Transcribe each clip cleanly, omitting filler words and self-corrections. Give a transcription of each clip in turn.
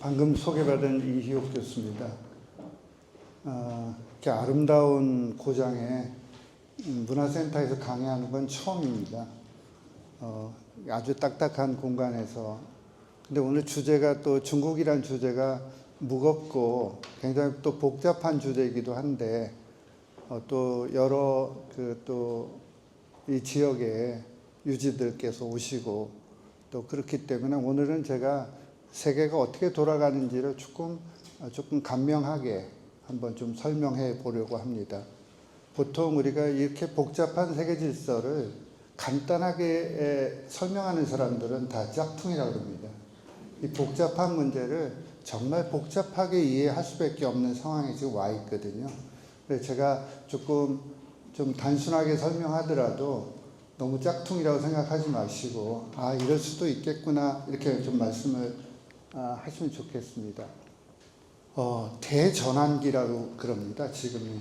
방금 소개받은 이희옥 교수입니다. 이렇게 아름다운 고장에 문화센터에서 강의하는 건 처음입니다. 아주 딱딱한 공간에서. 근데 오늘 주제가 또 중국이란 주제가 무겁고 굉장히 또 복잡한 주제이기도 한데, 또 여러 이 지역의 유지들께서 오시고 또 그렇기 때문에 오늘은 제가 세계가 어떻게 돌아가는지를 조금 간명하게 한번 좀 설명해 보려고 합니다. 보통 우리가 이렇게 복잡한 세계 질서를 간단하게 설명하는 사람들은 다 짝퉁이라고 합니다. 이 복잡한 문제를 정말 복잡하게 이해할 수밖에 없는 상황에 지금 와 있거든요. 그래서 제가 좀 단순하게 설명하더라도 너무 짝퉁이라고 생각하지 마시고, 이럴 수도 있겠구나, 이렇게 좀 말씀을 하시면 좋겠습니다. 대전환기라고 그럽니다, 지금이.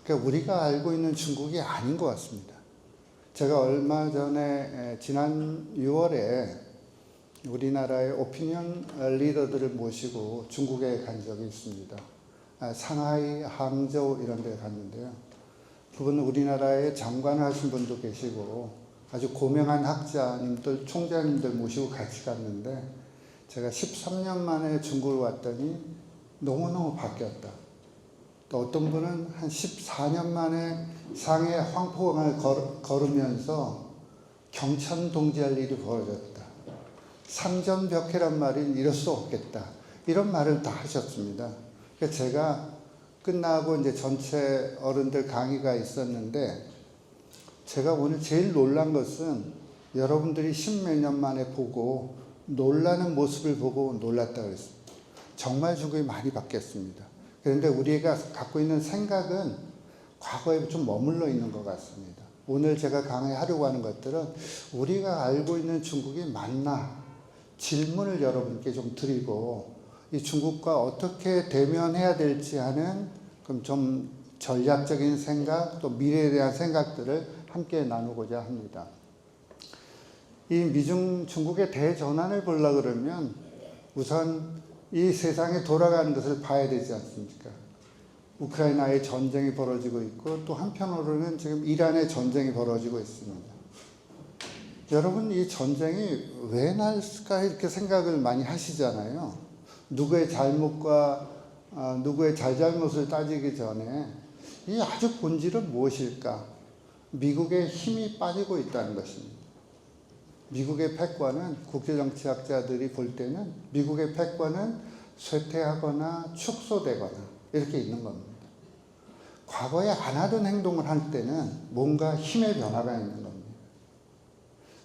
그러니까 우리가 알고 있는 중국이 아닌 것 같습니다. 제가 얼마 전에, 지난 6월에 우리나라의 오피니언 리더들을 모시고 중국에 간 적이 있습니다. 상하이, 항저우 이런 데 갔는데요. 그분은 우리나라에 장관을 하신 분도 계시고 아주 고명한 학자님들, 총장님들 모시고 같이 갔는데, 제가 13년 만에 중국을 왔더니 너무너무 바뀌었다. 또 어떤 분은 한 14년 만에 상해 황포강을 걸으면서 경천동지할 일이 벌어졌다. 상전벽해란 말이 이럴 수 없겠다. 이런 말을 다 하셨습니다. 그러니까 제가 끝나고 이제 전체 어른들 강의가 있었는데, 제가 오늘 제일 놀란 것은 여러분들이 십몇 년 만에 보고 놀라는 모습을 보고 놀랐다 그랬습니다. 정말 중국이 많이 바뀌었습니다. 그런데 우리가 갖고 있는 생각은 과거에 좀 머물러 있는 것 같습니다. 오늘 제가 강의하려고 하는 것들은 우리가 알고 있는 중국이 맞나? 질문을 여러분께 좀 드리고, 이 중국과 어떻게 대면해야 될지 하는 그럼 좀 전략적인 생각, 또 미래에 대한 생각들을 함께 나누고자 합니다. 이 미중 중국의 대전환을 보려고 그러면 우선 이 세상에 돌아가는 것을 봐야 되지 않습니까? 우크라이나의 전쟁이 벌어지고 있고, 또 한편으로는 지금 이란의 전쟁이 벌어지고 있습니다. 여러분, 이 전쟁이 왜 났을까 이렇게 생각을 많이 하시잖아요. 누구의 잘못과 누구의 잘잘못을 따지기 전에 이 아주 본질은 무엇일까? 미국의 힘이 빠지고 있다는 것입니다. 미국의 패권은, 국제정치학자들이 볼 때는 미국의 패권은 쇠퇴하거나 축소되거나 이렇게 있는 겁니다. 과거에 안 하던 행동을 할 때는 뭔가 힘의 변화가 있는 겁니다.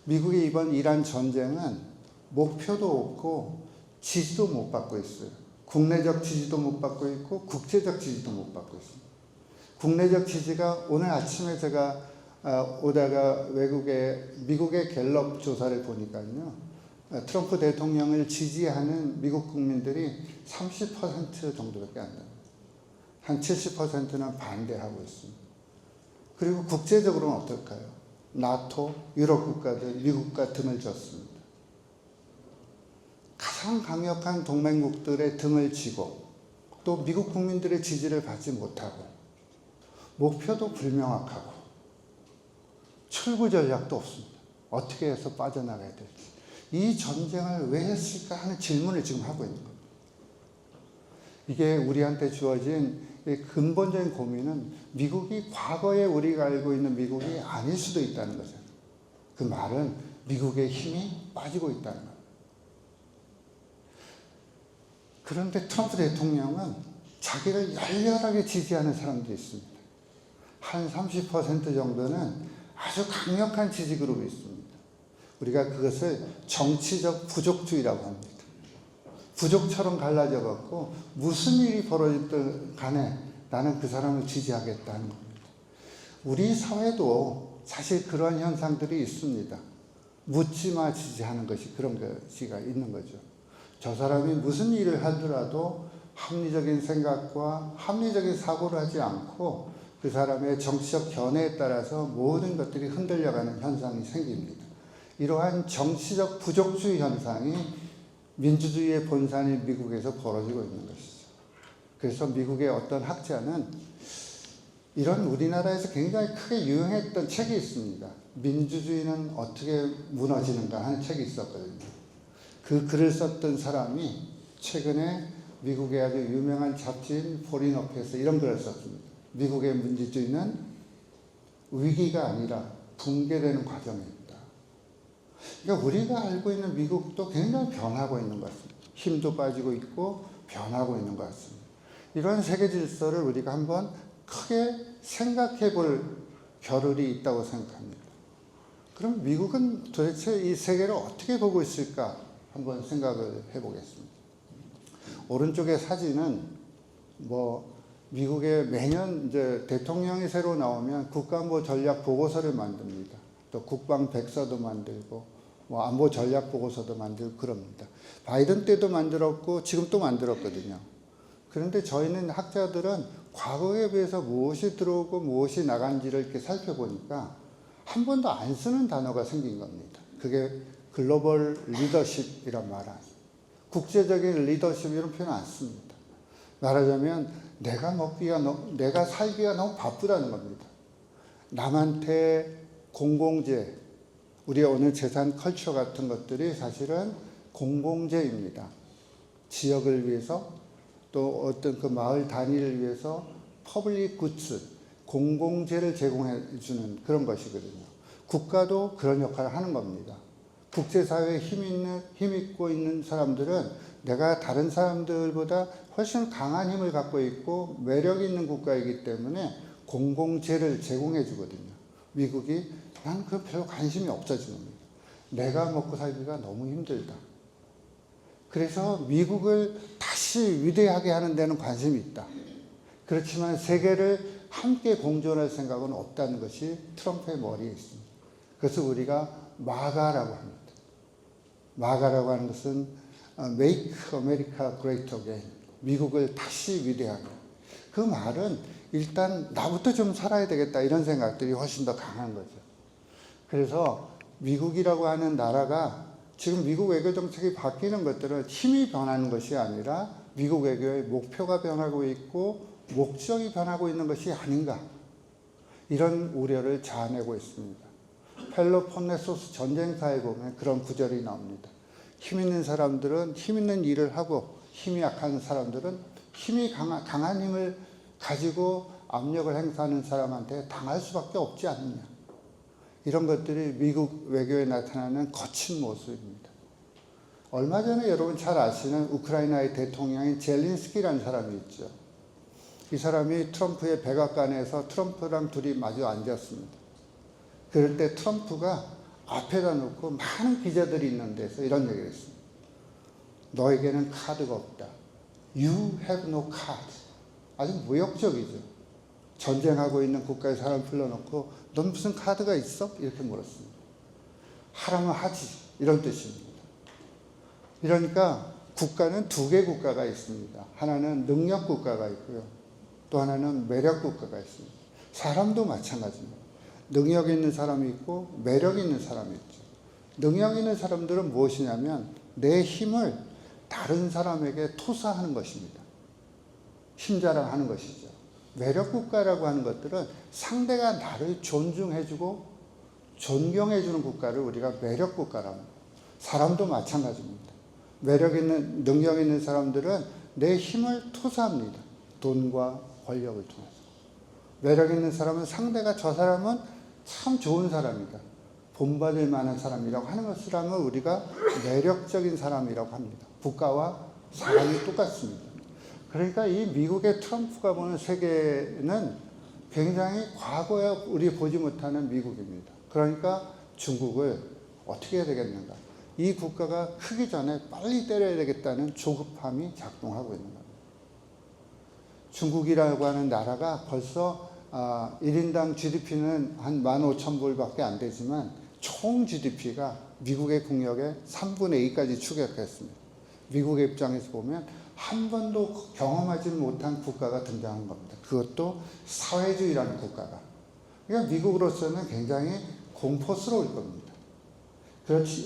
미국의 이번 이란 전쟁은 목표도 없고 지지도 못 받고 있어요. 국내적 지지도 못 받고 있고 국제적 지지도 못 받고 있습니다. 국내적 지지가, 오늘 아침에 제가 오다가 미국의 갤럽 조사를 보니까요, 트럼프 대통령을 지지하는 미국 국민들이 30% 정도밖에 안 됩니다. 한 70%는 반대하고 있습니다. 그리고 국제적으로는 어떨까요? 나토, 유럽 국가들, 미국과 등을 졌습니다. 가장 강력한 동맹국들의 등을 지고, 또 미국 국민들의 지지를 받지 못하고, 목표도 불명확하고, 출구 전략도 없습니다. 어떻게 해서 빠져나가야 될지. 이 전쟁을 왜 했을까 하는 질문을 지금 하고 있는 겁니다. 이게 우리한테 주어진 근본적인 고민은 미국이 과거에 우리가 알고 있는 미국이 아닐 수도 있다는 거죠. 그 말은 미국의 힘이 빠지고 있다는 겁니다. 그런데 트럼프 대통령은 자기를 열렬하게 지지하는 사람도 있습니다. 한 30% 정도는 아주 강력한 지지 그룹이 있습니다. 우리가 그것을 정치적 부족주의라고 합니다. 부족처럼 갈라져 갖고 무슨 일이 벌어졌든 간에 나는 그 사람을 지지하겠다는 겁니다. 우리 사회도 사실 그런 현상들이 있습니다. 묻지마 지지하는 것이, 그런 것이가 있는 거죠. 저 사람이 무슨 일을 하더라도 합리적인 생각과 합리적인 사고를 하지 않고 그 사람의 정치적 견해에 따라서 모든 것들이 흔들려가는 현상이 생깁니다. 이러한 정치적 부족주의 현상이 민주주의의 본산이 미국에서 벌어지고 있는 것이죠. 그래서 미국의 어떤 학자는 이런 우리나라에서 굉장히 크게 유행했던 책이 있습니다. 민주주의는 어떻게 무너지는가 하는 책이 있었거든요. 그 글을 썼던 사람이 최근에 미국의 아주 유명한 잡지인 포린 어페어스 이런 글을 썼습니다. 미국의 민주주의는 위기가 아니라 붕괴되는 과정입니다. 그러니까 우리가 알고 있는 미국도 굉장히 변하고 있는 것 같습니다. 힘도 빠지고 있고 변하고 있는 것 같습니다. 이런 세계 질서를 우리가 한번 크게 생각해 볼 겨를이 있다고 생각합니다. 그럼 미국은 도대체 이 세계를 어떻게 보고 있을까 한번 생각을 해보겠습니다. 오른쪽의 사진은 미국의 매년 이제 대통령이 새로 나오면 국가안보 전략 보고서를 만듭니다. 또 국방 백서도 만들고 안보 전략 보고서도 만들고 그럽니다. 바이든 때도 만들었고 지금 또 만들었거든요. 그런데 저희는 학자들은 과거에 비해서 무엇이 들어오고 무엇이 나간지를 이렇게 살펴보니까 한 번도 안 쓰는 단어가 생긴 겁니다. 그게 글로벌 리더십이란 말 아니에요. 국제적인 리더십 이런 표현 안 씁니다. 말하자면 내가 살기가 너무 바쁘다는 겁니다. 남한테 공공재, 우리의 오늘 재산 컬처 같은 것들이 사실은 공공재입니다. 지역을 위해서 또 어떤 그 마을 단위를 위해서 퍼블릭 굿즈, 공공재를 제공해 주는 그런 것이거든요. 국가도 그런 역할을 하는 겁니다. 국제사회에 힘 있고 있는 사람들은 내가 다른 사람들보다 훨씬 강한 힘을 갖고 있고 매력 있는 국가이기 때문에 공공재를 제공해 주거든요. 미국이 난 그 별로 관심이 없어지는 겁니다. 내가 먹고 살기가 너무 힘들다. 그래서 미국을 다시 위대하게 하는 데는 관심이 있다. 그렇지만 세계를 함께 공존할 생각은 없다는 것이 트럼프의 머리에 있습니다. 그래서 우리가 마가라고 합니다. 마가라고 하는 것은 Make America Great Again. 미국을 다시 위대하게. 그 말은 일단 나부터 좀 살아야 되겠다 이런 생각들이 훨씬 더 강한 거죠. 그래서 미국이라고 하는 나라가 지금 미국 외교 정책이 바뀌는 것들은 힘이 변하는 것이 아니라 미국 외교의 목표가 변하고 있고 목적이 변하고 있는 것이 아닌가. 이런 우려를 자아내고 있습니다. 펠로폰네소스 전쟁사에 보면 그런 구절이 나옵니다. 힘 있는 사람들은 힘 있는 일을 하고 힘이 약한 사람들은 힘이 강한 힘을 가지고 압력을 행사하는 사람한테 당할 수밖에 없지 않느냐. 이런 것들이 미국 외교에 나타나는 거친 모습입니다. 얼마 전에 여러분 잘 아시는 우크라이나의 대통령인 젤린스키라는 사람이 있죠. 이 사람이 트럼프의 백악관에서 트럼프랑 둘이 마주 앉았습니다. 그럴 때 트럼프가 앞에다 놓고 많은 기자들이 있는 데서 이런 얘기를 했습니다. 너에게는 카드가 없다. You have no card. 아주 무역적이죠. 전쟁하고 있는 국가의 사람 불러놓고 넌 무슨 카드가 있어? 이렇게 물었습니다. 하라면 하지. 이런 뜻입니다. 이러니까 국가는 두 개 국가가 있습니다. 하나는 능력 국가가 있고요. 또 하나는 매력 국가가 있습니다. 사람도 마찬가지입니다. 능력 있는 사람이 있고 매력 있는 사람이 있죠. 능력 있는 사람들은 무엇이냐면 내 힘을 다른 사람에게 토사하는 것입니다. 힘자랑하는 것이죠. 매력 국가라고 하는 것들은 상대가 나를 존중해주고 존경해주는 국가를 우리가 매력 국가라고 합니다. 사람도 마찬가지입니다. 매력 있는, 능력 있는 사람들은 내 힘을 투사합니다. 돈과 권력을 통해서. 매력 있는 사람은 상대가 저 사람은 참 좋은 사람이다. 본받을 만한 사람이라고 하는 사람을 우리가 매력적인 사람이라고 합니다. 국가와 사람이 똑같습니다. 그러니까 이 미국의 트럼프가 보는 세계는 굉장히 과거에 우리 보지 못하는 미국입니다. 그러니까 중국을 어떻게 해야 되겠는가. 이 국가가 크기 전에 빨리 때려야 되겠다는 조급함이 작동하고 있는 겁니다. 중국이라고 하는 나라가 벌써 1인당 GDP는 한 15,000불밖에 안 되지만 총 GDP가 미국의 국력의 3분의 2까지 추격했습니다. 미국의 입장에서 보면 한 번도 경험하지 못한 국가가 등장한 겁니다. 그것도 사회주의라는 국가가. 그러니까 미국으로서는 굉장히 공포스러울 겁니다.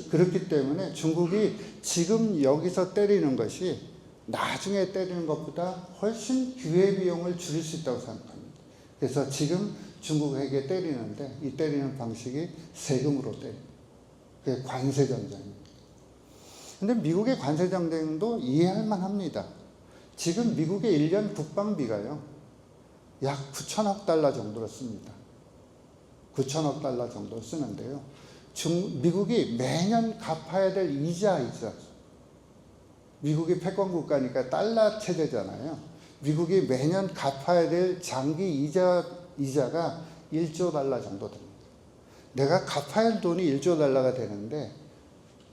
그렇기 때문에 중국이 지금 여기서 때리는 것이 나중에 때리는 것보다 훨씬 기회비용을 줄일 수 있다고 생각합니다. 그래서 지금 중국에게 때리는데 이 때리는 방식이 세금으로 때립니다. 그게 관세전쟁입니다. 근데 미국의 관세전쟁도 이해할 만합니다. 지금 미국의 1년 국방비가요, 약 9천억 달러 정도로 씁니다. 9천억 달러 정도 쓰는데요. 미국이 매년 갚아야 될 이자. 미국이 패권국가니까 달러 체제잖아요. 미국이 매년 갚아야 될 장기 이자가 1조 달러 정도 됩니다. 내가 갚아야 할 돈이 1조 달러가 되는데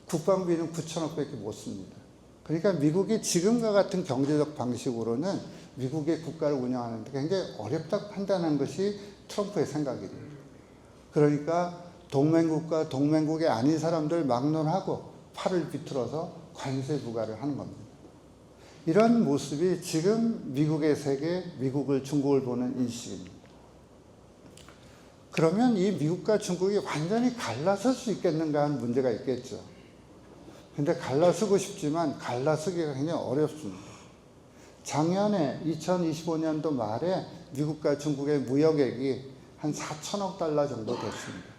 국방비는 9천억밖에 못 씁니다. 그러니까 미국이 지금과 같은 경제적 방식으로는 미국의 국가를 운영하는 데 굉장히 어렵다고 판단한 것이 트럼프의 생각입니다. 그러니까 동맹국가, 동맹국이 아닌 사람들 막론하고 팔을 비틀어서 관세 부과를 하는 겁니다. 이런 모습이 지금 미국의 세계, 미국을, 중국을 보는 인식입니다. 그러면 이 미국과 중국이 완전히 갈라설 수 있겠는가 하는 문제가 있겠죠. 근데 갈라서고 싶지만 갈라서기가 굉장히 어렵습니다. 작년에 2025년도 말에 미국과 중국의 무역액이 한 4천억 달러 정도 됐습니다.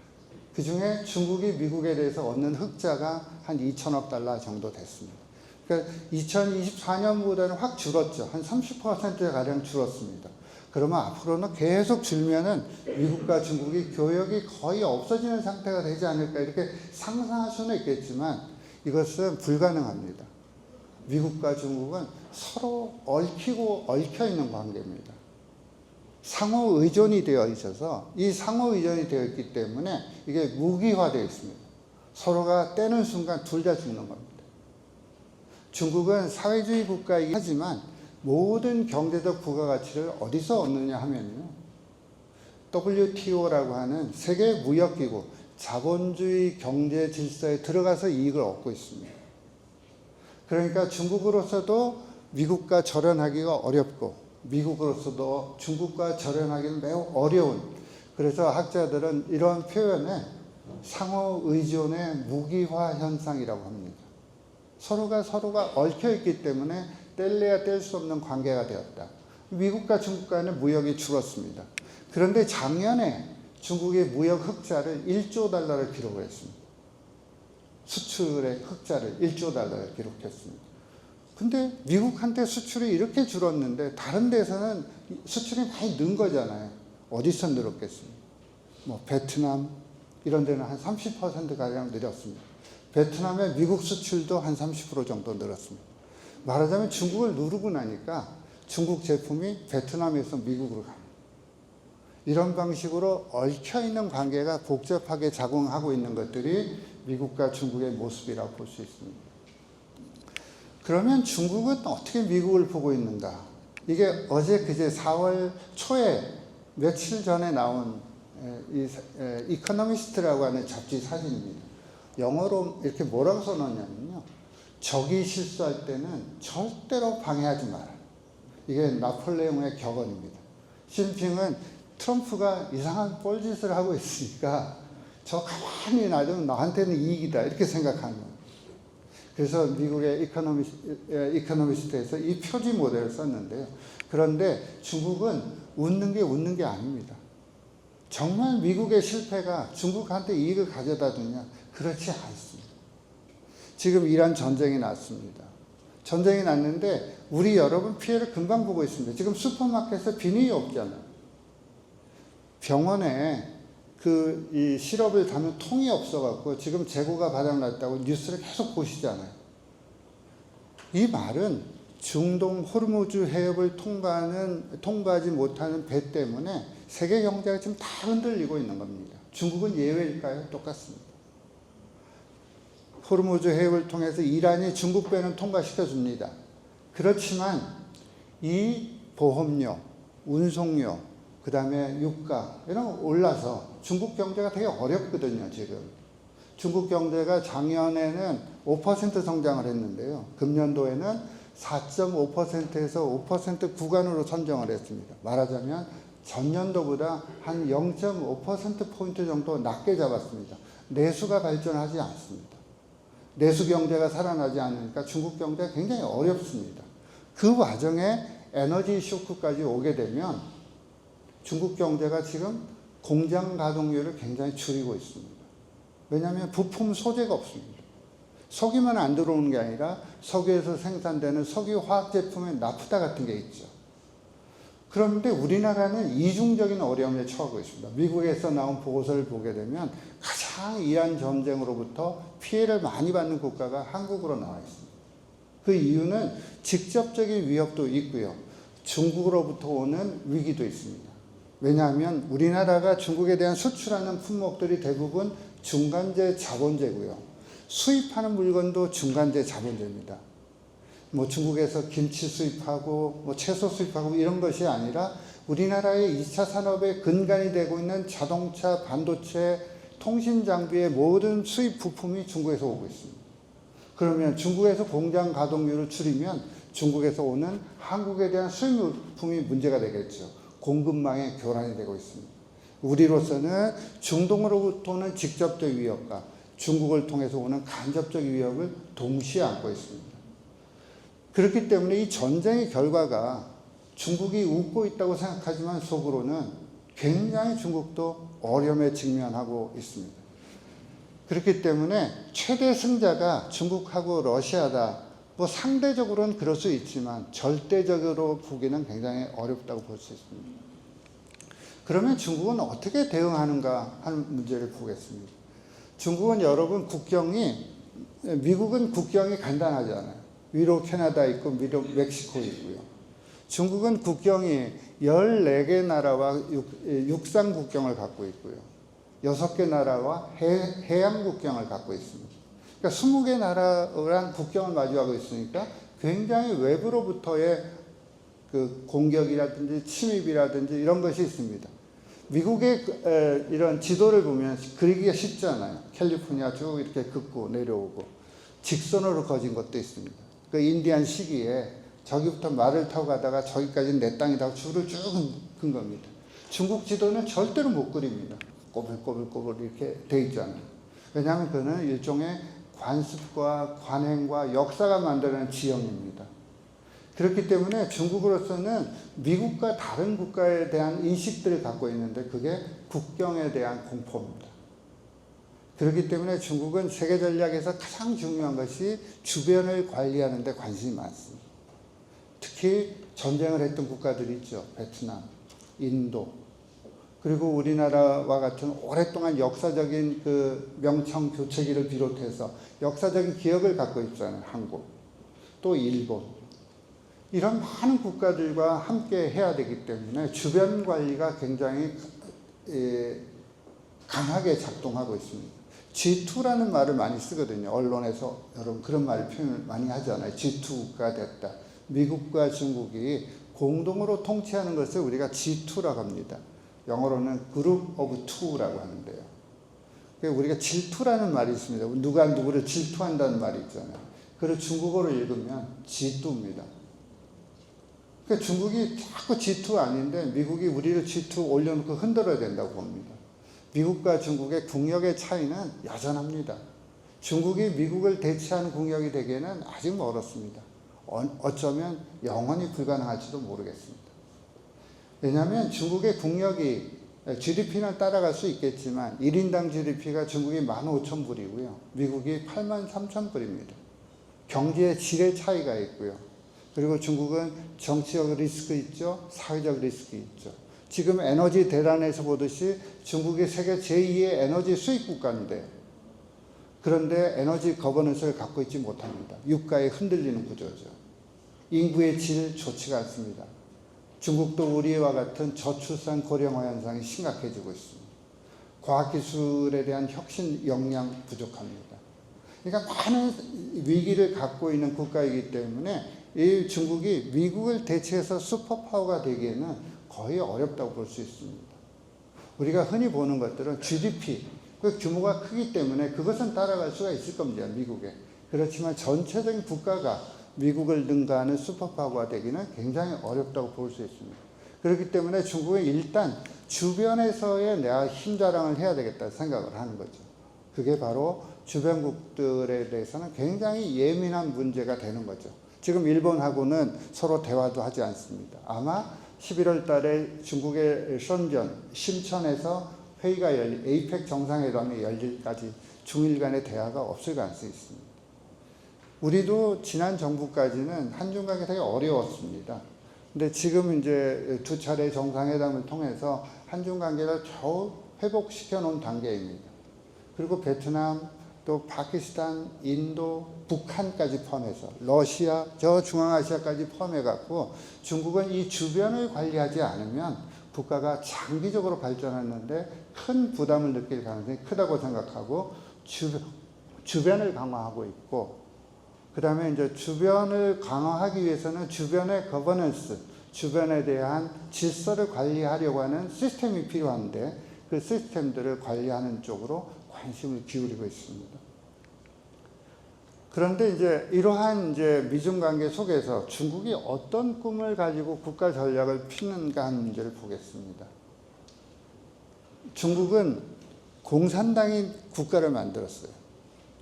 그 중에 중국이 미국에 대해서 얻는 흑자가 한 2천억 달러 정도 됐습니다. 그러니까 2024년보다는 확 줄었죠. 한 30%가량 줄었습니다. 그러면 앞으로는 계속 줄면은 미국과 중국이 교역이 거의 없어지는 상태가 되지 않을까 이렇게 상상할 수는 있겠지만 이것은 불가능합니다. 미국과 중국은 서로 얽히고 얽혀 있는 관계입니다. 상호 의존이 되어 있어서 이 상호 의존이 되어 있기 때문에 이게 무기화되어 있습니다. 서로가 떼는 순간 둘 다 죽는 겁니다. 중국은 사회주의 국가이긴 하지만 모든 경제적 부가가치를 어디서 얻느냐 하면요, WTO라고 하는 세계 무역기구, 자본주의 경제 질서에 들어가서 이익을 얻고 있습니다. 그러니까 중국으로서도 미국과 절연하기가 어렵고 미국으로서도 중국과 절연하기는 매우 어려운, 그래서 학자들은 이런 표현에 상호 의존의 무기화 현상이라고 합니다. 서로가 얽혀있기 때문에 뗄래야 뗄 수 없는 관계가 되었다. 미국과 중국 간의 무역이 줄었습니다. 그런데 작년에 중국의 무역 흑자를 1조 달러를 기록했습니다. 수출의 흑자를 1조 달러를 기록했습니다. 근데 미국한테 수출이 이렇게 줄었는데 다른 데서는 수출이 많이 는 거잖아요. 어디서 늘었겠습니까? 뭐 베트남 이런 데는 한 30%가량 늘었습니다. 베트남의 미국 수출도 한 30% 정도 늘었습니다. 말하자면 중국을 누르고 나니까 중국 제품이 베트남에서 미국으로 갑니다. 이런 방식으로 얽혀있는 관계가 복잡하게 작용하고 있는 것들이 미국과 중국의 모습이라고 볼 수 있습니다. 그러면 중국은 어떻게 미국을 보고 있는가? 이게 어제 그제 4월 초에 며칠 전에 나온 이코노미스트라고 하는 잡지 사진입니다. 영어로 이렇게 뭐라고 써놓냐면요, 적이 실수할 때는 절대로 방해하지 마라. 이게 나폴레옹의 격언입니다. 시진핑은 트럼프가 이상한 뻘짓을 하고 있으니까 저 가만히 놔두면 나한테는 이익이다 이렇게 생각하는 거예요. 그래서 미국의 이코노미스트에서 이 표지 모델을 썼는데요. 그런데 중국은 웃는 게 아닙니다. 정말 미국의 실패가 중국한테 이익을 가져다 주냐? 그렇지 않습니다. 지금 이란 전쟁이 났습니다. 전쟁이 났는데 우리 여러분 피해를 금방 보고 있습니다. 지금 슈퍼마켓에 비닐이 없잖아요. 병원에 이 시럽을 담은 통이 없어갖고 지금 재고가 바닥났다고 뉴스를 계속 보시잖아요. 이 말은 중동 호르무즈 해협을 통과하지 못하는 배 때문에 세계 경제가 지금 다 흔들리고 있는 겁니다. 중국은 예외일까요? 똑같습니다. 호르무즈 해협을 통해서 이란이 중국 배는 통과시켜 줍니다. 그렇지만 이 보험료, 운송료, 그 다음에 유가 이런 거 올라서 중국 경제가 되게 어렵거든요. 지금 중국 경제가 작년에는 5% 성장을 했는데요. 금년도에는 4.5%에서 5% 구간으로 선정을 했습니다. 말하자면 전년도보다 한 0.5%포인트 정도 낮게 잡았습니다. 내수가 발전하지 않습니다. 내수 경제가 살아나지 않으니까 중국 경제가 굉장히 어렵습니다. 그 과정에 에너지 쇼크까지 오게 되면 중국 경제가 지금 공장 가동률을 굉장히 줄이고 있습니다. 왜냐하면 부품 소재가 없습니다. 석유만 안 들어오는 게 아니라 석유에서 생산되는 석유 화학 제품에 나프타 같은 게 있죠. 그런데 우리나라는 이중적인 어려움에 처하고 있습니다. 미국에서 나온 보고서를 보게 되면 가장 이란 전쟁으로부터 피해를 많이 받는 국가가 한국으로 나와 있습니다. 그 이유는 직접적인 위협도 있고요. 중국으로부터 오는 위기도 있습니다. 왜냐하면 우리나라가 중국에 대한 수출하는 품목들이 대부분 중간재 자본재고요. 수입하는 물건도 중간재 자본재입니다. 뭐 중국에서 김치 수입하고 뭐 채소 수입하고 이런 것이 아니라 우리나라의 2차 산업의 근간이 되고 있는 자동차, 반도체, 통신 장비의 모든 수입 부품이 중국에서 오고 있습니다. 그러면 중국에서 공장 가동률을 줄이면 중국에서 오는 한국에 대한 수입품이 문제가 되겠죠. 공급망의 교란이 되고 있습니다. 우리로서는 중동으로부터 오는 직접적 위협과 중국을 통해서 오는 간접적 위협을 동시에 안고 있습니다. 그렇기 때문에 이 전쟁의 결과가 중국이 웃고 있다고 생각하지만 속으로는 굉장히 중국도 어려움에 직면하고 있습니다. 그렇기 때문에 최대 승자가 중국하고 러시아다. 뭐 상대적으로는 그럴 수 있지만 절대적으로 보기는 굉장히 어렵다고 볼 수 있습니다. 그러면 중국은 어떻게 대응하는가 하는 문제를 보겠습니다. 중국은 여러분 미국은 국경이 간단하잖아요. 위로 캐나다 있고 위로 멕시코 있고요. 중국은 국경이 14개 나라와 육상 국경을 갖고 있고요. 6개 나라와 해양 국경을 갖고 있습니다. 그러니까 20개 나라랑 국경을 마주하고 있으니까 굉장히 외부로부터의 그 공격이라든지 침입이라든지 이런 것이 있습니다. 미국의 이런 지도를 보면 그리기가 쉽잖아요. 캘리포니아 쭉 이렇게 긋고 내려오고 직선으로 거진 것도 있습니다. 그 인디안 시기에 저기부터 말을 타고 가다가 저기까지 내 땅이라고 줄을 쭉 긋은 겁니다. 중국 지도는 절대로 못 그립니다. 꼬불꼬불꼬불 이렇게 돼 있잖아요. 왜냐하면 그는 일종의 관습과 관행과 역사가 만드는 지형입니다. 그렇기 때문에 중국으로서는 미국과 다른 국가에 대한 인식들을 갖고 있는데 그게 국경에 대한 공포입니다. 그렇기 때문에 중국은 세계 전략에서 가장 중요한 것이 주변을 관리하는 데 관심이 많습니다. 특히 전쟁을 했던 국가들이 있죠. 베트남, 인도, 그리고 우리나라와 같은 오랫동안 역사적인 그 명청 교체기를 비롯해서 역사적인 기억을 갖고 있잖아요. 한국, 또 일본. 이런 많은 국가들과 함께 해야 되기 때문에 주변 관리가 굉장히 강하게 작동하고 있습니다. G2라는 말을 많이 쓰거든요. 언론에서 여러분 그런 말을 표현을 많이 하잖아요. G2가 됐다. 미국과 중국이 공동으로 통치하는 것을 우리가 G2라고 합니다. 영어로는 Group of Two라고 하는데요. 우리가 질투라는 말이 있습니다. 누가 누구를 질투한다는 말이 있잖아요. 그걸 중국어로 읽으면 G2입니다. 그러니까 중국이 자꾸 G2 아닌데 미국이 우리를 G2 올려놓고 흔들어야 된다고 봅니다. 미국과 중국의 국력의 차이는 여전합니다. 중국이 미국을 대체하는 국력이 되기에는 아직 멀었습니다. 어쩌면 영원히 불가능할지도 모르겠습니다. 왜냐하면 중국의 국력이 GDP는 따라갈 수 있겠지만 1인당 GDP가 중국이 15,000불이고요. 미국이 83,000불입니다. 경제의 질의 차이가 있고요. 그리고 중국은 정치적 리스크 있죠. 사회적 리스크 있죠. 지금 에너지 대란에서 보듯이 중국이 세계 제2의 에너지 수입 국가인데 그런데 에너지 거버넌스를 갖고 있지 못합니다. 유가에 흔들리는 구조죠. 인구의 질 좋지가 않습니다. 중국도 우리와 같은 저출산 고령화 현상이 심각해지고 있습니다. 과학기술에 대한 혁신 역량 부족합니다. 그러니까 많은 위기를 갖고 있는 국가이기 때문에 이 중국이 미국을 대체해서 슈퍼파워가 되기에는 거의 어렵다고 볼 수 있습니다. 우리가 흔히 보는 것들은 GDP, 그 규모가 크기 때문에 그것은 따라갈 수가 있을 겁니다. 미국에. 그렇지만 전체적인 국가가 미국을 능가하는 슈퍼파워가 되기는 굉장히 어렵다고 볼 수 있습니다. 그렇기 때문에 중국은 일단 주변에서의 내가 힘 자랑을 해야 되겠다 생각을 하는 거죠. 그게 바로 주변국들에 대해서는 굉장히 예민한 문제가 되는 거죠. 지금 일본하고는 서로 대화도 하지 않습니다. 아마 11월 달에 중국의 선전, 심천에서 회의가 열리, 에이펙 정상회담이 열릴까지 중일 간의 대화가 없을 가능성이 있습니다. 우리도 지난 정부까지는 한중 관계 되게 어려웠습니다. 근데 지금 이제 두 차례 정상회담을 통해서 한중 관계를 겨우 회복시켜 놓은 단계입니다. 그리고 베트남, 또 파키스탄, 인도, 북한까지 포함해서 러시아, 저 중앙아시아까지 포함해갖고 중국은 이 주변을 관리하지 않으면 국가가 장기적으로 발전하는데 큰 부담을 느낄 가능성이 크다고 생각하고 주변을 강화하고 있고, 그 다음에 이제 주변을 강화하기 위해서는 주변의 거버넌스, 주변에 대한 질서를 관리하려고 하는 시스템이 필요한데 그 시스템들을 관리하는 쪽으로 관심을 기울이고 있습니다. 그런데 이제 이러한 이제 미중 관계 속에서 중국이 어떤 꿈을 가지고 국가 전략을 피는가 하는 문제를 보겠습니다. 중국은 공산당이 국가를 만들었어요.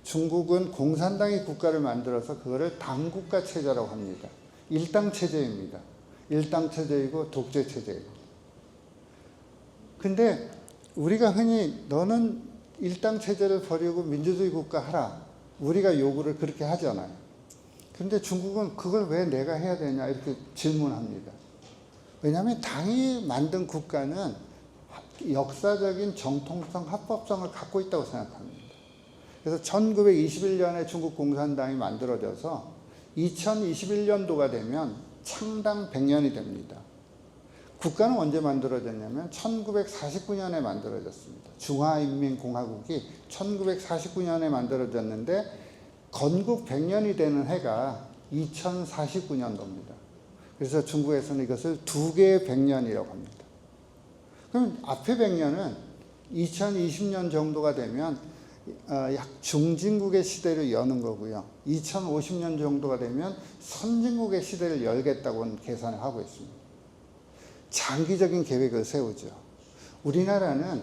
중국은 공산당이 국가를 만들어서 그거를 당국가 체제라고 합니다. 일당 체제입니다. 일당 체제이고 독재 체제이고. 근데 우리가 흔히 너는 일당 체제를 버리고 민주주의 국가 하라, 우리가 요구를 그렇게 하잖아요. 근데 중국은 그걸 왜 내가 해야 되냐 이렇게 질문합니다. 왜냐하면 당이 만든 국가는 역사적인 정통성, 합법성을 갖고 있다고 생각합니다. 그래서 1921년에 중국 공산당이 만들어져서 2021년도가 되면 창당 100년이 됩니다. 국가는 언제 만들어졌냐면 1949년에 만들어졌습니다. 중화인민공화국이 1949년에 만들어졌는데 건국 100년이 되는 해가 2049년도입니다. 그래서 중국에서는 이것을 두 개의 100년이라고 합니다. 그럼 앞에 100년은 2020년 정도가 되면 약 중진국의 시대를 여는 거고요. 2050년 정도가 되면 선진국의 시대를 열겠다고 계산을 하고 있습니다. 장기적인 계획을 세우죠. 우리나라는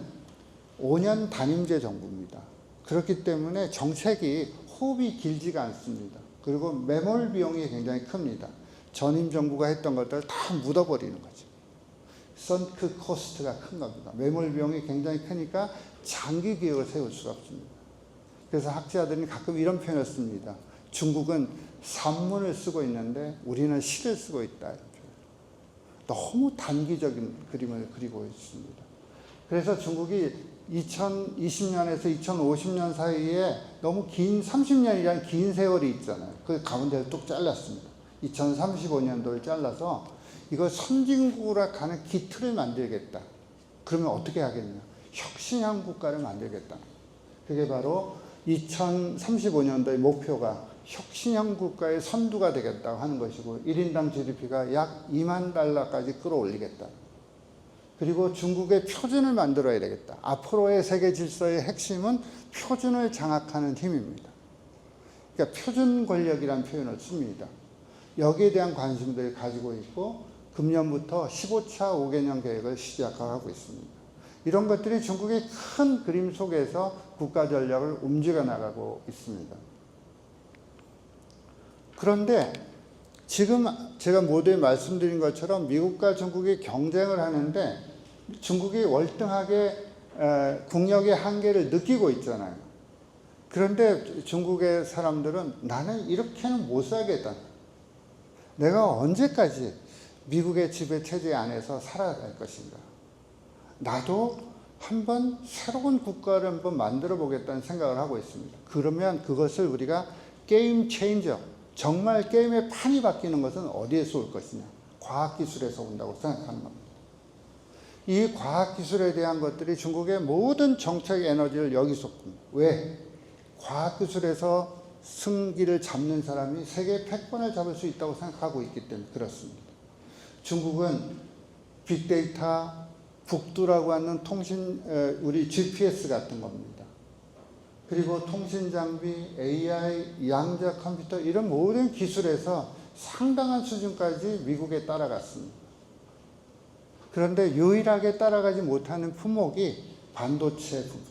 5년 단임제 정부입니다. 그렇기 때문에 정책이 호흡이 길지가 않습니다. 그리고 매몰 비용이 굉장히 큽니다. 전임 정부가 했던 것들을 다 묻어버리는 거죠. 선크 코스트가 큰 겁니다. 매몰 비용이 굉장히 크니까 장기 계획을 세울 수가 없습니다. 그래서 학자들이 가끔 이런 표현을 씁니다. 중국은 산문을 쓰고 있는데 우리는 시를 쓰고 있다. 너무 단기적인 그림을 그리고 있습니다. 그래서 중국이 2020년에서 2050년 사이에 너무 긴 30년이라는 긴 세월이 있잖아요. 그 가운데를 뚝 잘랐습니다. 2035년도를 잘라서 이거 선진국으로 가는 기틀을 만들겠다. 그러면 어떻게 하겠냐? 혁신형 국가를 만들겠다. 그게 바로 2035년도의 목표가 혁신형 국가의 선두가 되겠다고 하는 것이고 1인당 GDP가 약 2만 달러까지 끌어올리겠다. 그리고 중국의 표준을 만들어야 되겠다. 앞으로의 세계 질서의 핵심은 표준을 장악하는 힘입니다. 그러니까 표준 권력이라는 표현을 씁니다. 여기에 대한 관심들을 가지고 있고 금년부터 15차 5개년 계획을 시작하고 있습니다. 이런 것들이 중국의 큰 그림 속에서 국가 전략을 움직여 나가고 있습니다. 그런데 지금 제가 모두에 말씀드린 것처럼 미국과 중국이 경쟁을 하는데 중국이 월등하게 국력의 한계를 느끼고 있잖아요. 그런데 중국의 사람들은 나는 이렇게는 못 살겠다. 내가 언제까지 미국의 지배 체제 안에서 살아갈 것인가. 나도 한번 새로운 국가를 한번 만들어 보겠다는 생각을 하고 있습니다. 그러면 그것을 우리가 게임 체인저, 정말 게임의 판이 바뀌는 것은 어디에서 올 것이냐? 과학기술에서 온다고 생각하는 겁니다. 이 과학기술에 대한 것들이 중국의 모든 정책 에너지를 여기서 씁니다. 왜? 과학기술에서 승기를 잡는 사람이 세계 패권을 잡을 수 있다고 생각하고 있기 때문에 그렇습니다. 중국은 빅데이터, 북두라고 하는 통신, 우리 GPS 같은 겁니다. 그리고 통신장비, AI, 양자 컴퓨터 이런 모든 기술에서 상당한 수준까지 미국에 따라갔습니다. 그런데 유일하게 따라가지 못하는 품목이 반도체 부분.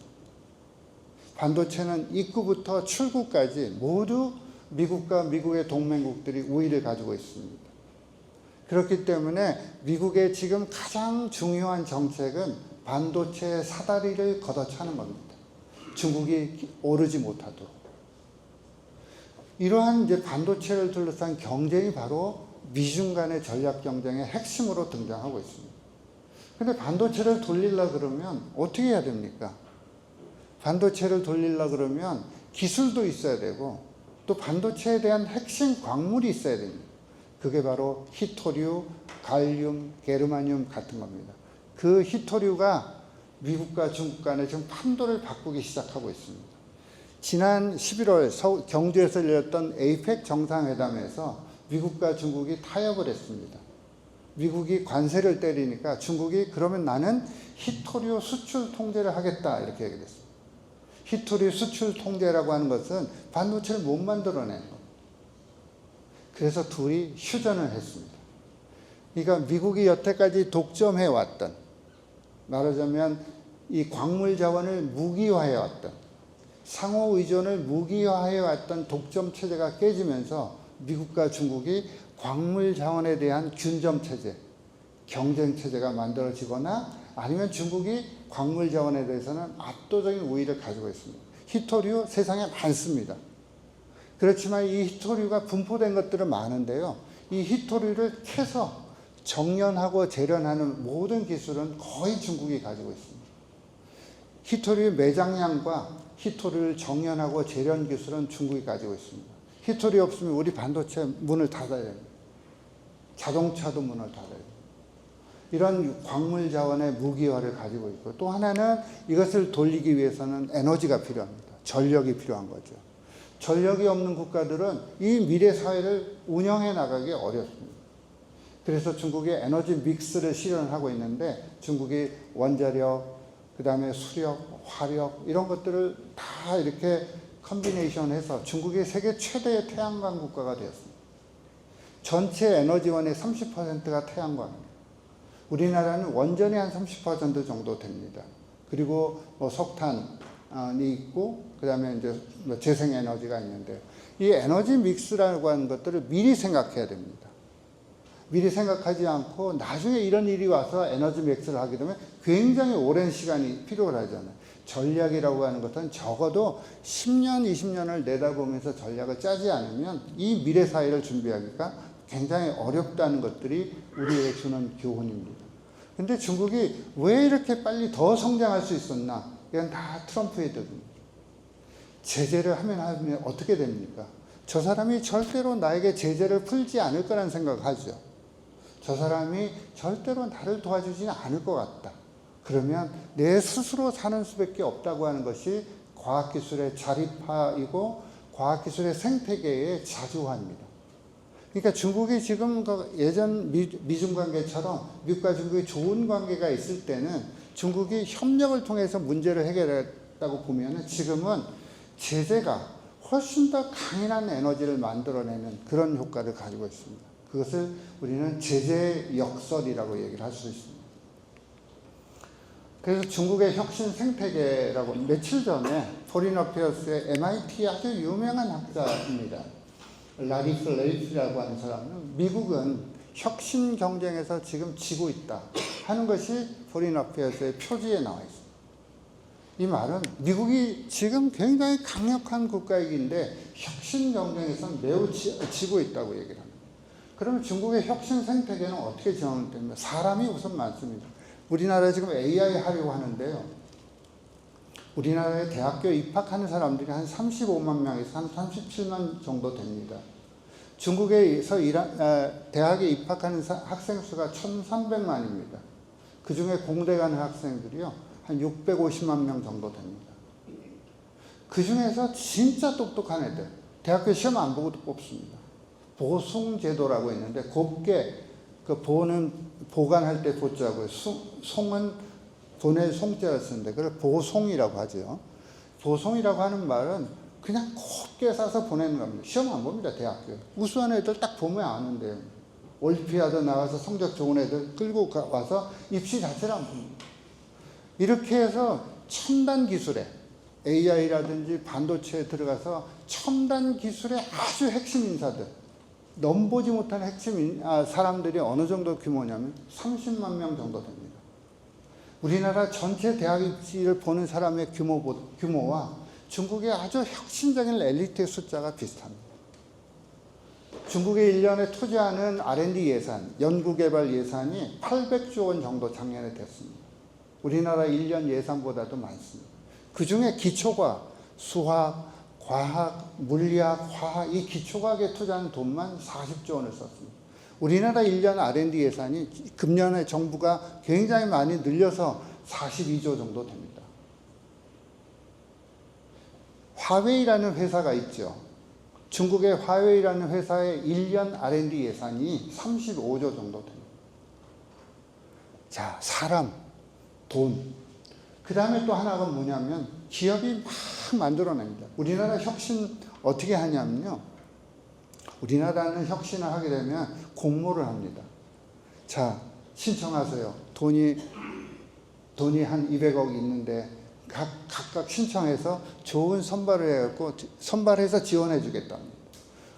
반도체는 입구부터 출구까지 모두 미국과 미국의 동맹국들이 우위를 가지고 있습니다. 그렇기 때문에 미국의 지금 가장 중요한 정책은 반도체의 사다리를 걷어차는 겁니다. 중국이 오르지 못하도록. 이러한 이제 반도체를 둘러싼 경쟁이 바로 미중 간의 전략 경쟁의 핵심으로 등장하고 있습니다. 근데 반도체를 돌리려 그러면 어떻게 해야 됩니까? 반도체를 돌리려 그러면 기술도 있어야 되고 또 반도체에 대한 핵심 광물이 있어야 됩니다. 그게 바로 히토류, 갈륨, 게르마늄 같은 겁니다. 그 히토류가 미국과 중국 간에 지금 판도를 바꾸기 시작하고 있습니다. 지난 11월 경주에서 열렸던 에이펙 정상회담에서 미국과 중국이 타협을 했습니다. 미국이 관세를 때리니까 중국이 그러면 나는 히토류 수출 통제를 하겠다 이렇게 얘기했습니다. 히토류 수출 통제라고 하는 것은 반도체를 못 만들어내는 겁니다. 그래서 둘이 휴전을 했습니다. 그러니까 미국이 여태까지 독점해왔던, 말하자면 이 광물 자원을 무기화해왔던, 상호 의존을 무기화해왔던 독점 체제가 깨지면서 미국과 중국이 광물 자원에 대한 균점 체제, 경쟁 체제가 만들어지거나 아니면 중국이 광물 자원에 대해서는 압도적인 우위를 가지고 있습니다. 히토류 세상에 많습니다. 그렇지만 이 히토류가 분포된 것들은 많은데요. 이 히토류를 캐서 정련하고 재련하는 모든 기술은 거의 중국이 가지고 있습니다. 히토류의 매장량과 히토류를 정련하고 재련 기술은 중국이 가지고 있습니다. 히토류 없으면 우리 반도체 문을 닫아야 됩니다. 자동차도 문을 닫아야 됩니다. 이런 광물 자원의 무기화를 가지고 있고 또 하나는 이것을 돌리기 위해서는 에너지가 필요합니다. 전력이 필요한 거죠. 전력이 없는 국가들은 이 미래 사회를 운영해 나가기 어렵습니다. 그래서 중국이 에너지 믹스를 실현하고 있는데 중국이 원자력, 그 다음에 수력, 화력 이런 것들을 다 이렇게 컨비네이션해서 중국이 세계 최대의 태양광 국가가 되었습니다. 전체 에너지원의 30%가 태양광입니다. 우리나라는 원전이 한 30% 정도 됩니다. 그리고 뭐 석탄이 있고 그 다음에 이제 재생에너지가 있는데 이 에너지 믹스라고 하는 것들을 미리 생각해야 됩니다. 미리 생각하지 않고 나중에 이런 일이 와서 에너지 믹스를 하게 되면 굉장히 오랜 시간이 필요하잖아요. 전략이라고 하는 것은 적어도 10년, 20년을 내다보면서 전략을 짜지 않으면 이 미래 사회를 준비하기가 굉장히 어렵다는 것들이 우리에게 주는 교훈입니다. 근데 중국이 왜 이렇게 빨리 더 성장할 수 있었나? 이건 다 트럼프의 덕입니다. 제재를 하면 어떻게 됩니까? 저 사람이 절대로 나에게 제재를 풀지 않을 거라는 생각을 하죠. 저 사람이 절대로 나를 도와주지는 않을 것 같다. 그러면 내 스스로 사는 수밖에 없다고 하는 것이 과학기술의 자립화이고 과학기술의 생태계의 자주화입니다. 그러니까 중국이 지금 예전 미중 관계처럼 미국과 중국이 좋은 관계가 있을 때는 중국이 협력을 통해서 문제를 해결했다고 보면 지금은 제재가 훨씬 더 강인한 에너지를 만들어내는 그런 효과를 가지고 있습니다. 그것을 우리는 제재 역설이라고 얘기를 할 수 있습니다. 그래서 중국의 혁신 생태계라고 며칠 전에 포린 어페어스의 MIT 아주 유명한 학자입니다. 라리 플레이프라고 하는 사람은 미국은 혁신 경쟁에서 지금 지고 있다 하는 것이 포린 어페어스의 표지에 나와 있습니다. 이 말은 미국이 지금 굉장히 강력한 국가이기인데 혁신 경쟁에서는 매우 지고 있다고 얘기를 합니다. 그러면 중국의 혁신 생태계는 어떻게 진행됩니까? 사람이 우선 많습니다. 우리나라에 지금 AI 하려고 하는데요. 우리나라에 대학교 입학하는 사람들이 한 35만 명에서 한 37만 정도 됩니다. 중국에서 대학에 입학하는 학생 수가 1,300만입니다. 그 중에 공대 가는 학생들이요. 한 650만 명 정도 됩니다. 그 중에서 진짜 똑똑한 애들, 대학교 시험 안 보고도 뽑습니다. 보송제도라고 있는데 곱게 그 보관할 때 보자고요. 송은 보낼 송자를 쓰는데 그걸 보송이라고 하죠. 보송이라고 하는 말은 그냥 곱게 싸서 보내는 겁니다. 시험 안 봅니다. 대학교. 우수한 애들 딱 보면 아는데요. 올림피아드 나가서 성적 좋은 애들 끌고 와서 입시 자체를 안 봅니다. 이렇게 해서 첨단 기술에 AI라든지 반도체에 들어가서 첨단 기술의 아주 핵심 인사들, 넘보지 못한 핵심 사람들이 어느 정도 규모냐면 30만 명 정도 됩니다. 우리나라 전체 대학 입시를 보는 사람의 규모와 중국의 아주 혁신적인 엘리트의 숫자가 비슷합니다. 중국이 1년에 투자하는 R&D 예산, 연구개발 예산이 800조 원 정도 작년에 됐습니다. 우리나라 1년 예산보다도 많습니다. 그 중에 기초과학, 수학, 과학, 물리학, 화학, 이 기초과학에 투자하는 돈만 40조 원을 썼습니다. 우리나라 1년 R&D 예산이 금년에 정부가 굉장히 많이 늘려서 42조 정도 됩니다. 화웨이라는 회사가 있죠. 중국의 화웨이라는 회사의 1년 R&D 예산이 35조 정도 됩니다. 자, 사람, 돈. 그 다음에 또 하나가 뭐냐면 기업이 막 만들어냅니다. 우리나라 혁신 어떻게 하냐면요. 우리나라는 혁신을 하게 되면 공모를 합니다. 자, 신청하세요. 돈이 한 200억 있는데 각각 신청해서 좋은 선발을 해갖고 선발해서 지원해 주겠답니다.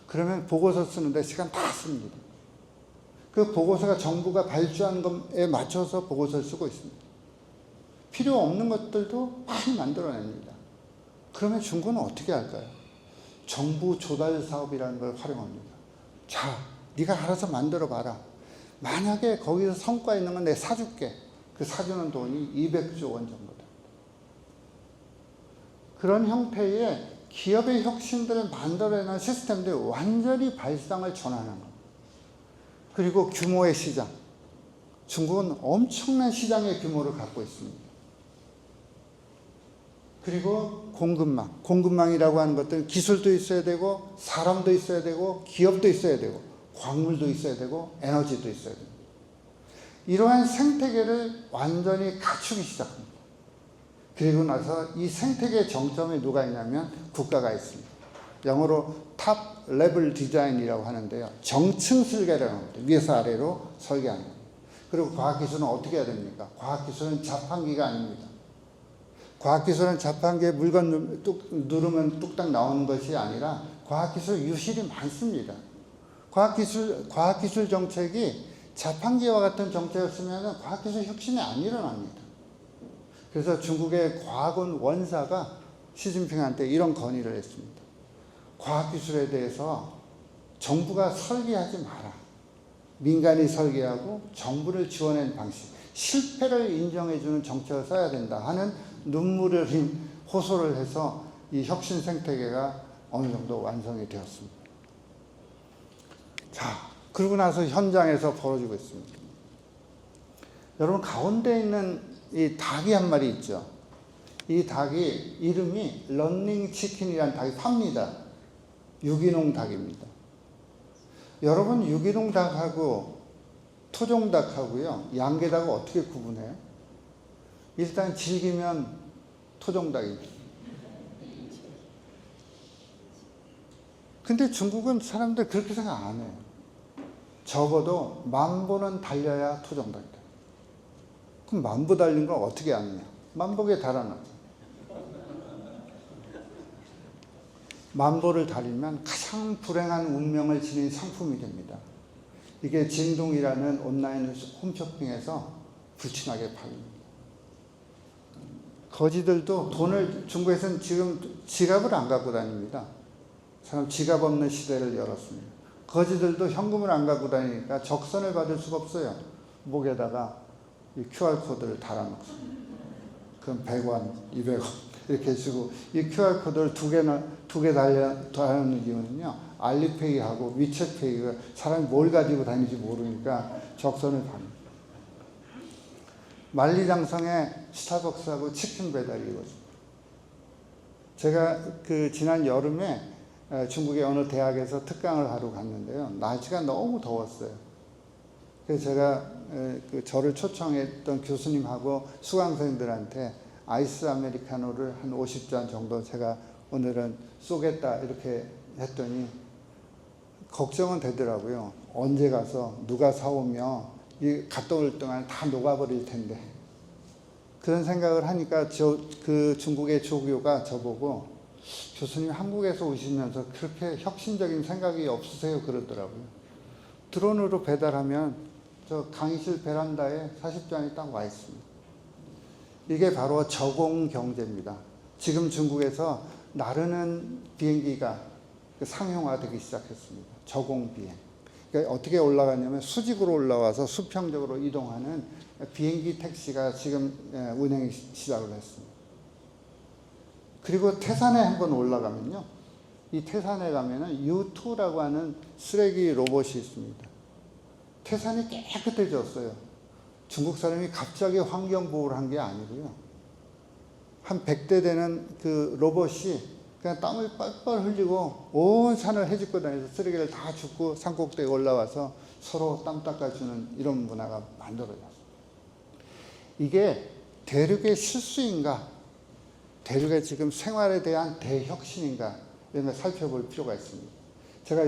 그러면 보고서 쓰는데 시간 다 씁니다. 그 보고서가 정부가 발주한 것에 맞춰서 보고서를 쓰고 있습니다. 필요 없는 것들도 많이 만들어냅니다. 그러면 중국은 어떻게 할까요? 정부 조달 사업이라는 걸 활용합니다. 자, 네가 알아서 만들어 봐라. 만약에 거기서 성과 있는 건 내가 사줄게. 그 사주는 돈이 200조 원 정도 됩니다. 그런 형태의 기업의 혁신들을 만들어내는 시스템들이 완전히 발상을 전환한 겁니다. 그리고 규모의 시장. 중국은 엄청난 시장의 규모를 갖고 있습니다. 그리고 공급망. 공급망이라고 하는 것들은 기술도 있어야 되고, 사람도 있어야 되고, 기업도 있어야 되고, 광물도 있어야 되고, 에너지도 있어야 됩니다. 이러한 생태계를 완전히 갖추기 시작합니다. 그리고 나서 이 생태계 정점에 누가 있냐면 국가가 있습니다. 영어로 탑 레벨 디자인이라고 하는데요. 정층 설계라고 합니다. 위에서 아래로 설계하는 겁니다. 그리고 과학기술은 어떻게 해야 됩니까? 과학기술은 자판기가 아닙니다. 과학기술은 자판기에 물건 누르면 뚝딱 나오는 것이 아니라 과학기술 유실이 많습니다. 과학기술 정책이 자판기와 같은 정책이었으면 과학기술 혁신이 안 일어납니다. 그래서 중국의 과학원 원사가 시진핑한테 이런 건의를 했습니다. 과학기술에 대해서 정부가 설계하지 마라. 민간이 설계하고 정부를 지원하는 방식, 실패를 인정해주는 정책을 써야 된다 하는 눈물을 흘린 호소를 해서 이 혁신 생태계가 어느 정도 완성이 되었습니다. 자, 그러고 나서 현장에서 벌어지고 있습니다. 여러분, 가운데 있는 이 닭이 한 마리 있죠. 이 닭이 이름이 런닝 치킨이라는 닭이 팝니다. 유기농 닭입니다. 여러분, 유기농 닭하고 토종 닭하고요, 양계 닭을 어떻게 구분해요? 일단 질기면 토종 닭이죠. 근데 중국은 사람들 그렇게 생각 안 해요. 적어도 10,000보는 달려야 토종 닭이다. 그럼 10,000보 달린 걸 어떻게 아느냐? 만복에 달아나죠. 10,000보를 달리면 가장 불행한 운명을 지닌 상품이 됩니다. 이게 진동이라는 온라인 홈쇼핑에서 불친하게 팔립니다. 거지들도 돈을, 중국에서는 지금 지갑을 안 갖고 다닙니다. 사람 지갑 없는 시대를 열었습니다. 거지들도 현금을 안 갖고 다니니까 적선을 받을 수가 없어요. 목에다가 이 QR코드를 달아놓습니다. 그럼 100원, 200원 이렇게 해주고, 이 QR코드를 두 개 달아놓는 이유는요, 알리페이하고 위챗페이가 사람이 뭘 가지고 다니는지 모르니까 적선을 받습니다. 만리장성에 스타벅스하고 치킨 배달이 이루어집니다. 제가 지난 여름에 중국의 어느 대학에서 특강을 하러 갔는데요. 날씨가 너무 더웠어요. 그래서 제가 저를 초청했던 교수님하고 수강생들한테 아이스 아메리카노를 한 50잔 정도 제가 오늘은 쏘겠다 이렇게 했더니 걱정은 되더라고요. 언제 가서 누가 사오며 이 갔다 올 동안 다 녹아버릴 텐데. 그런 생각을 하니까 그 중국의 조교가 저보고 교수님 한국에서 오시면서 그렇게 혁신적인 생각이 없으세요? 그러더라고요. 드론으로 배달하면 저 강의실 베란다에 40잔이 딱 와 있습니다. 이게 바로 저공 경제입니다. 지금 중국에서 나르는 비행기가 상용화되기 시작했습니다. 저공 비행. 그러니까 어떻게 올라가냐면 수직으로 올라와서 수평적으로 이동하는 비행기 택시가 지금 운행이 시작을 했습니다. 그리고 태산에 한번 올라가면요. 이 태산에 가면은 U2라고 하는 쓰레기 로봇이 있습니다. 태산이 깨끗해졌어요. 중국 사람이 갑자기 환경보호를 한 게 아니고요. 한 100대 되는 그 로봇이 그냥 땀을 뻘뻘 흘리고 온 산을 헤집고 다니면서 쓰레기를 다 줍고 산꼭대기에 올라와서 서로 땀 닦아주는 이런 문화가 만들어졌어요. 이게 대륙의 실수인가? 대륙의 지금 생활에 대한 대혁신인가? 이런 걸 살펴볼 필요가 있습니다. 제가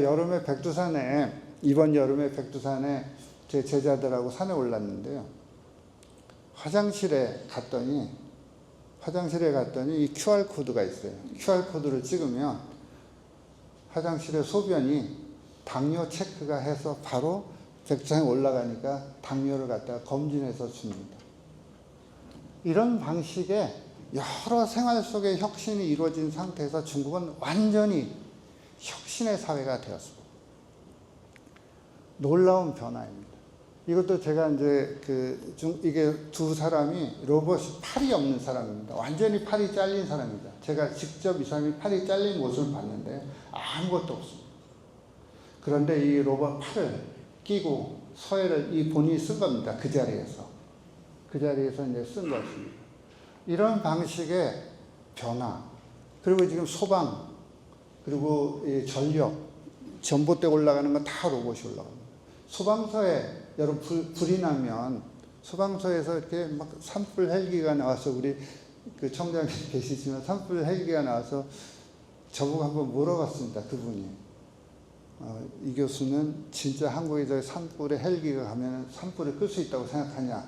이번 여름에 백두산에 제 제자들하고 산에 올랐는데요. 화장실에 갔더니 이 QR코드가 있어요. QR코드를 찍으면 화장실의 소변이 당뇨 체크가 해서 바로 백두산에 올라가니까 당뇨를 갖다가 검진해서 줍니다. 이런 방식의 여러 생활 속의 혁신이 이루어진 상태에서 중국은 완전히 혁신의 사회가 되었습니다. 놀라운 변화입니다. 이것도 제가 이제 이게 두 사람이 로봇이 팔이 없는 사람입니다. 완전히 팔이 잘린 사람입니다. 제가 직접 이 사람이 팔이 잘린 모습을 봤는데 아무것도 없습니다. 그런데 이 로봇 팔을 끼고 서해를 이 본인이 쓴 겁니다. 그 자리에서 이제 쓴 것입니다. 이런 방식의 변화, 그리고 지금 소방, 그리고 이 전력, 전봇대 올라가는 건 다 로봇이 올라갑니다. 소방서에 여러분 불이 나면 소방서에서 이렇게 막 산불 헬기가 나와서 우리 그 청장님 계시지만 산불 헬기가 나와서 저보고 한번 물어봤습니다. 그분이 이 교수는 진짜 한국에 저 산불에 헬기가 가면 산불을 끌 수 있다고 생각하냐?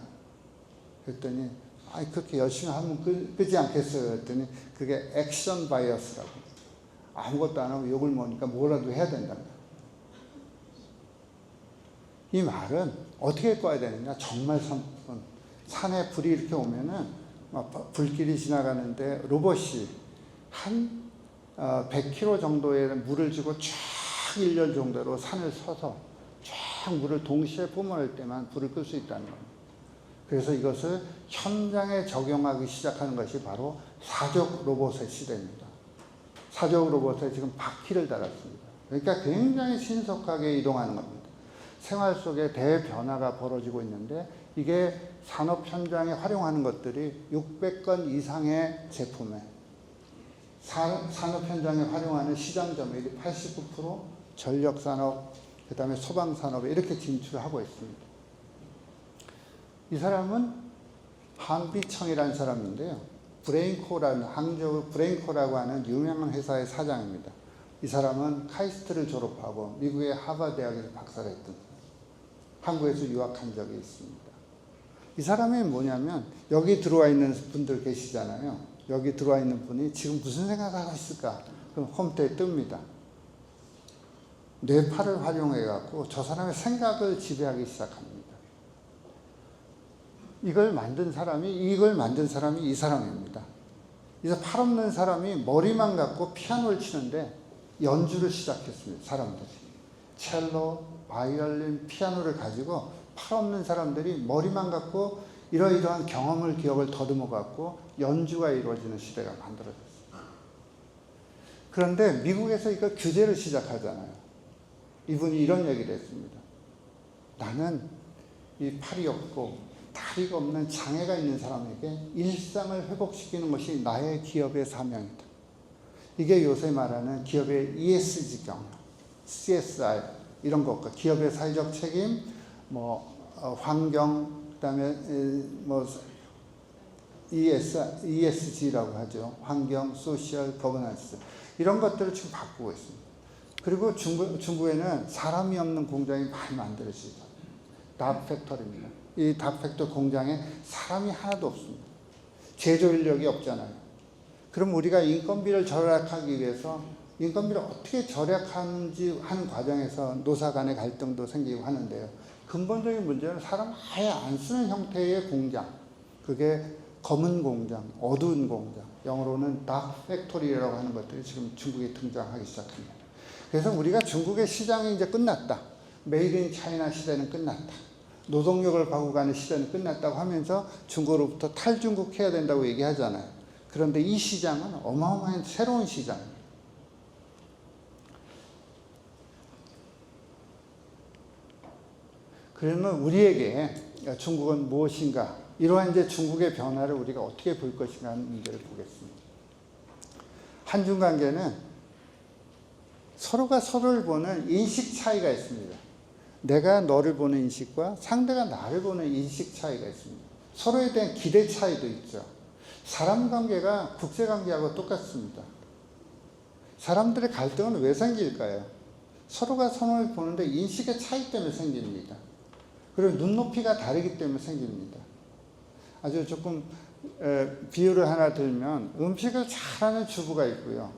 그랬더니 그렇게 열심히 하면 끄지 않겠어요? 그랬더니 그게 액션 바이어스라고. 아무것도 안 하고 욕을 먹으니까 뭐라도 해야 된답니다. 이 말은 어떻게 꺼야 되느냐? 정말 산에 불이 이렇게 오면은 불길이 지나가는데 로봇이 한 100km 정도의 물을 주고 쫙 1년 정도로 산을 서서 쫙 물을 동시에 뿜어낼 때만 불을 끌 수 있다는 겁니다. 그래서 이것을 현장에 적용하기 시작하는 것이 바로 사족 로봇의 시대입니다. 사족 로봇에 지금 바퀴를 달았습니다. 그러니까 굉장히 신속하게 이동하는 겁니다. 생활 속에 대변화가 벌어지고 있는데 이게 산업 현장에 활용하는 것들이 600건 이상의 제품에 산업 현장에 활용하는 시장 점유율이 89%, 전력 산업, 그 다음에 소방 산업에 이렇게 진출하고 있습니다. 이 사람은 한비청이라는 사람인데요. 항저우 브레인코라고 하는 유명한 회사의 사장입니다. 이 사람은 카이스트를 졸업하고 미국의 하버드 대학에서 박사를 했던 사람. 한국에서 유학한 적이 있습니다. 이 사람이 뭐냐면 여기 들어와 있는 분들 계시잖아요. 여기 들어와 있는 분이 지금 무슨 생각을 하고 있을까? 그럼 홈페이지에 뜹니다. 뇌파를 활용해 갖고 저 사람의 생각을 지배하기 시작합니다. 이걸 만든 사람이 이 사람입니다. 그래서 팔 없는 사람이 머리만 갖고 피아노를 치는데 연주를 시작했습니다. 사람들이. 첼로, 바이올린, 피아노를 가지고 팔 없는 사람들이 머리만 갖고 이러이러한 기억을 더듬어 갖고 연주가 이루어지는 시대가 만들어졌어요. 그런데 미국에서 이거 규제를 시작하잖아요. 이분이 이런 얘기를 했습니다. 나는 이 팔이 없고 다리가 없는 장애가 있는 사람에게 일상을 회복시키는 것이 나의 기업의 사명이다. 이게 요새 말하는 기업의 ESG 경영, CSR 이런 것과 기업의 사회적 책임, 환경, 그다음에 ESG라고 하죠. 환경, 소셜, 거버넌스 이런 것들을 지금 바꾸고 있습니다. 그리고 중국에는 사람이 없는 공장이 많이 만들어지죠. 닷 팩토리입니다. 이 닷 팩토리 공장에 사람이 하나도 없습니다. 제조 인력이 없잖아요. 그럼 우리가 인건비를 절약하기 위해서 인건비를 어떻게 절약하는지 하는 과정에서 노사 간의 갈등도 생기고 하는데요. 근본적인 문제는 사람 아예 안 쓰는 형태의 공장. 그게 검은 공장, 어두운 공장, 영어로는 닥 팩토리라고 하는 것들이 지금 중국에 등장하기 시작합니다. 그래서 우리가 중국의 시장이 이제 끝났다. 메이드 인 차이나 시대는 끝났다. 노동력을 받고 가는 시대는 끝났다고 하면서 중국으로부터 탈중국해야 된다고 얘기하잖아요. 그런데 이 시장은 어마어마한 새로운 시장입니다. 그러면 우리에게 중국은 무엇인가? 이러한 이제 중국의 변화를 우리가 어떻게 볼 것인가 하는 문제를 보겠습니다. 한중 관계는 서로가 서로를 보는 인식 차이가 있습니다. 내가 너를 보는 인식과 상대가 나를 보는 인식 차이가 있습니다. 서로에 대한 기대 차이도 있죠. 사람 관계가 국제 관계하고 똑같습니다. 사람들의 갈등은 왜 생길까요? 서로가 서로를 보는데 인식의 차이 때문에 생깁니다. 그리고 눈높이가 다르기 때문에 생깁니다. 아주 조금 비유를 하나 들면 음식을 잘하는 주부가 있고요.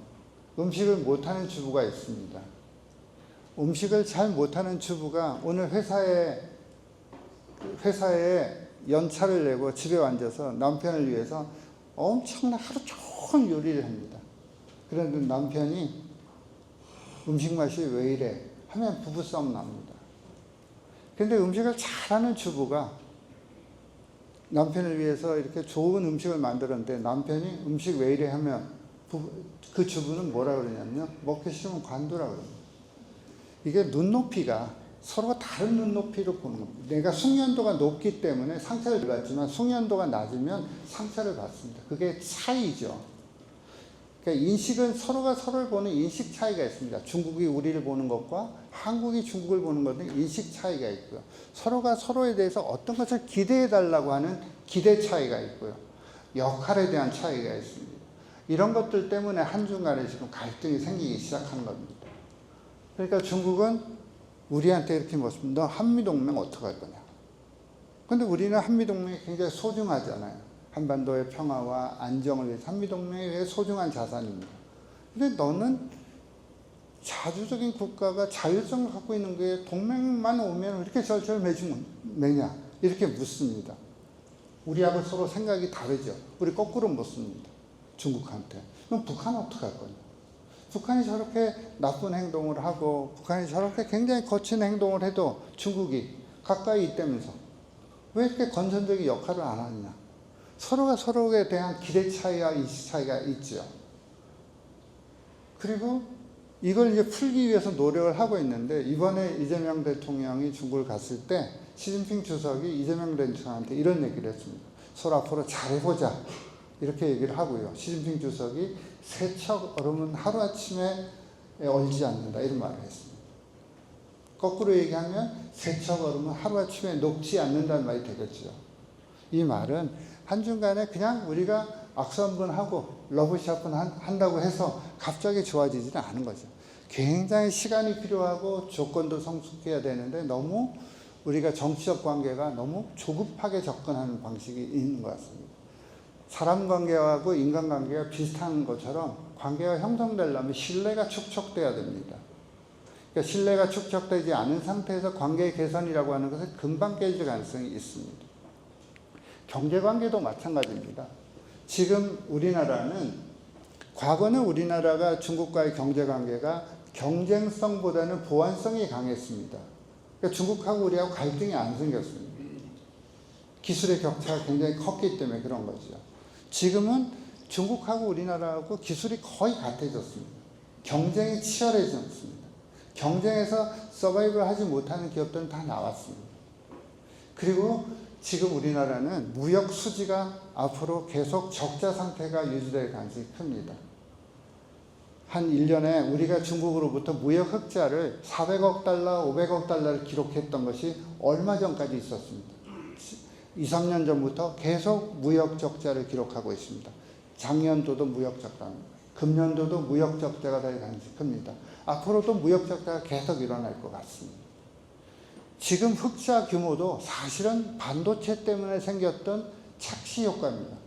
음식을 못하는 주부가 있습니다. 음식을 잘 못하는 주부가 오늘 회사에 연차를 내고 집에 앉아서 남편을 위해서 엄청난 하루 종일 요리를 합니다. 그런데 남편이 음식 맛이 왜 이래 하면 부부싸움 납니다. 그런데 음식을 잘하는 주부가 남편을 위해서 이렇게 좋은 음식을 만들었는데 남편이 음식 왜 이래 하면 그 주부는 뭐라 그러냐면요. 먹기 싫으면 관두라 그럽니다. 이게 눈높이가 서로가 다른 눈높이로 보는 겁니다. 내가 숙련도가 높기 때문에 상처를 받지만 숙련도가 낮으면 상처를 받습니다. 그게 차이죠. 그러니까 인식은 서로가 서로를 보는 인식 차이가 있습니다. 중국이 우리를 보는 것과 한국이 중국을 보는 것은 인식 차이가 있고요. 서로가 서로에 대해서 어떤 것을 기대해 달라고 하는 기대 차이가 있고요. 역할에 대한 차이가 있습니다. 이런 것들 때문에 한중 간에 지금 갈등이 생기기 시작한 겁니다. 그러니까 중국은 우리한테 이렇게 묻습니다. 너 한미동맹 어떻게 할 거냐. 근데 우리는 한미동맹이 굉장히 소중하잖아요. 한반도의 평화와 안정을 위해서 한미동맹이 소중한 자산입니다. 근데 너는 자주적인 국가가 자율성을 갖고 있는 게 동맹만 오면 이렇게 절절 매냐 이렇게 묻습니다. 우리하고 서로 생각이 다르죠. 우리 거꾸로 묻습니다. 중국한테. 그럼 북한은 어떻게 할 거냐. 북한이 저렇게 나쁜 행동을 하고 북한이 저렇게 굉장히 거친 행동을 해도 중국이 가까이 있다면서 왜 이렇게 건전적인 역할을 안 하느냐. 서로가 서로에 대한 기대 차이와 인식 차이가 있죠. 그리고 이걸 이제 풀기 위해서 노력을 하고 있는데 이번에 이재명 대통령이 중국을 갔을 때 시진핑 주석이 이재명 대통령한테 이런 얘기를 했습니다. 서로 앞으로 잘해보자. 이렇게 얘기를 하고요. 시진핑 주석이 세척 얼음은 하루아침에 얼지 않는다. 이런 말을 했습니다. 거꾸로 얘기하면 세척 얼음은 하루아침에 녹지 않는다는 말이 되겠죠. 이 말은 한중 간에 그냥 우리가 악수 한번 하고 러브샷 한다고 해서 갑자기 좋아지지는 않은 거죠. 굉장히 시간이 필요하고 조건도 성숙해야 되는데 너무 우리가 정치적 관계가 너무 조급하게 접근하는 방식이 있는 것 같습니다. 사람 관계하고 인간 관계가 비슷한 것처럼 관계가 형성되려면 신뢰가 축적돼야 됩니다. 그러니까 신뢰가 축적되지 않은 상태에서 관계 개선이라고 하는 것은 금방 깨질 가능성이 있습니다. 경제관계도 마찬가지입니다. 지금 우리나라는 과거는 우리나라가 중국과의 경제관계가 경쟁성보다는 보완성이 강했습니다. 그러니까 중국하고 우리하고 갈등이 안 생겼습니다. 기술의 격차가 굉장히 컸기 때문에 그런 거죠. 지금은 중국하고 우리나라하고 기술이 거의 같아졌습니다. 경쟁이 치열해졌습니다. 경쟁에서 서바이벌 하지 못하는 기업들은 다 나왔습니다. 그리고 지금 우리나라는 무역 수지가 앞으로 계속 적자 상태가 유지될 가능성이 큽니다. 한 1년에 우리가 중국으로부터 무역 흑자를 400억 달러, 500억 달러를 기록했던 것이 얼마 전까지 있었습니다. 2, 3년 전부터 계속 무역 적자를 기록하고 있습니다. 작년도도 무역 적자입니다. 금년도도 무역 적자가 될 가능성이 큽니다. 앞으로도 무역 적자가 계속 일어날 것 같습니다. 지금 흑자 규모도 사실은 반도체 때문에 생겼던 착시 효과입니다.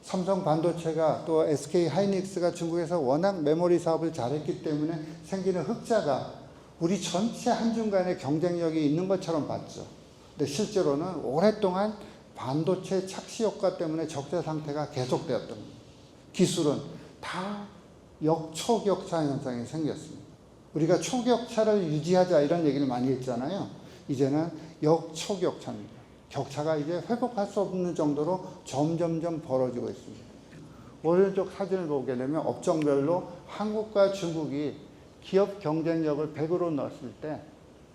삼성 반도체가 또 SK 하이닉스가 중국에서 워낙 메모리 사업을 잘했기 때문에 생기는 흑자가 우리 전체 한중 간의 경쟁력이 있는 것처럼 봤죠. 근데 실제로는 오랫동안 반도체 착시 효과 때문에 적자 상태가 계속되었던 겁니다. 기술은 다 역초격차 현상이 생겼습니다. 우리가 초격차를 유지하자 이런 얘기를 많이 했잖아요. 이제는 역초격차입니다. 격차가 이제 회복할 수 없는 정도로 점점점 벌어지고 있습니다. 오른쪽 사진을 보게 되면 업종별로 한국과 중국이 기업 경쟁력을 100으로 넣었을 때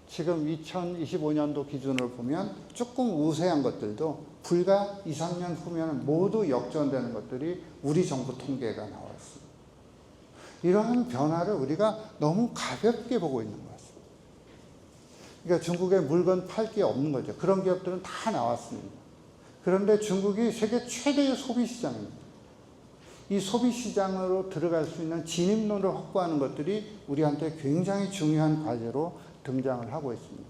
지금 2025년도 기준으로 보면 조금 우세한 것들도 불과 2, 3년 후면 모두 역전되는 것들이 우리 정부 통계가 나와 있습니다. 이러한 변화를 우리가 너무 가볍게 보고 있는 것 같습니다. 그러니까 중국에 물건 팔 게 없는 거죠. 그런 기업들은 다 나왔습니다. 그런데 중국이 세계 최대의 소비 시장입니다. 이 소비 시장으로 들어갈 수 있는 진입로를 확보하는 것들이 우리한테 굉장히 중요한 과제로 등장을 하고 있습니다.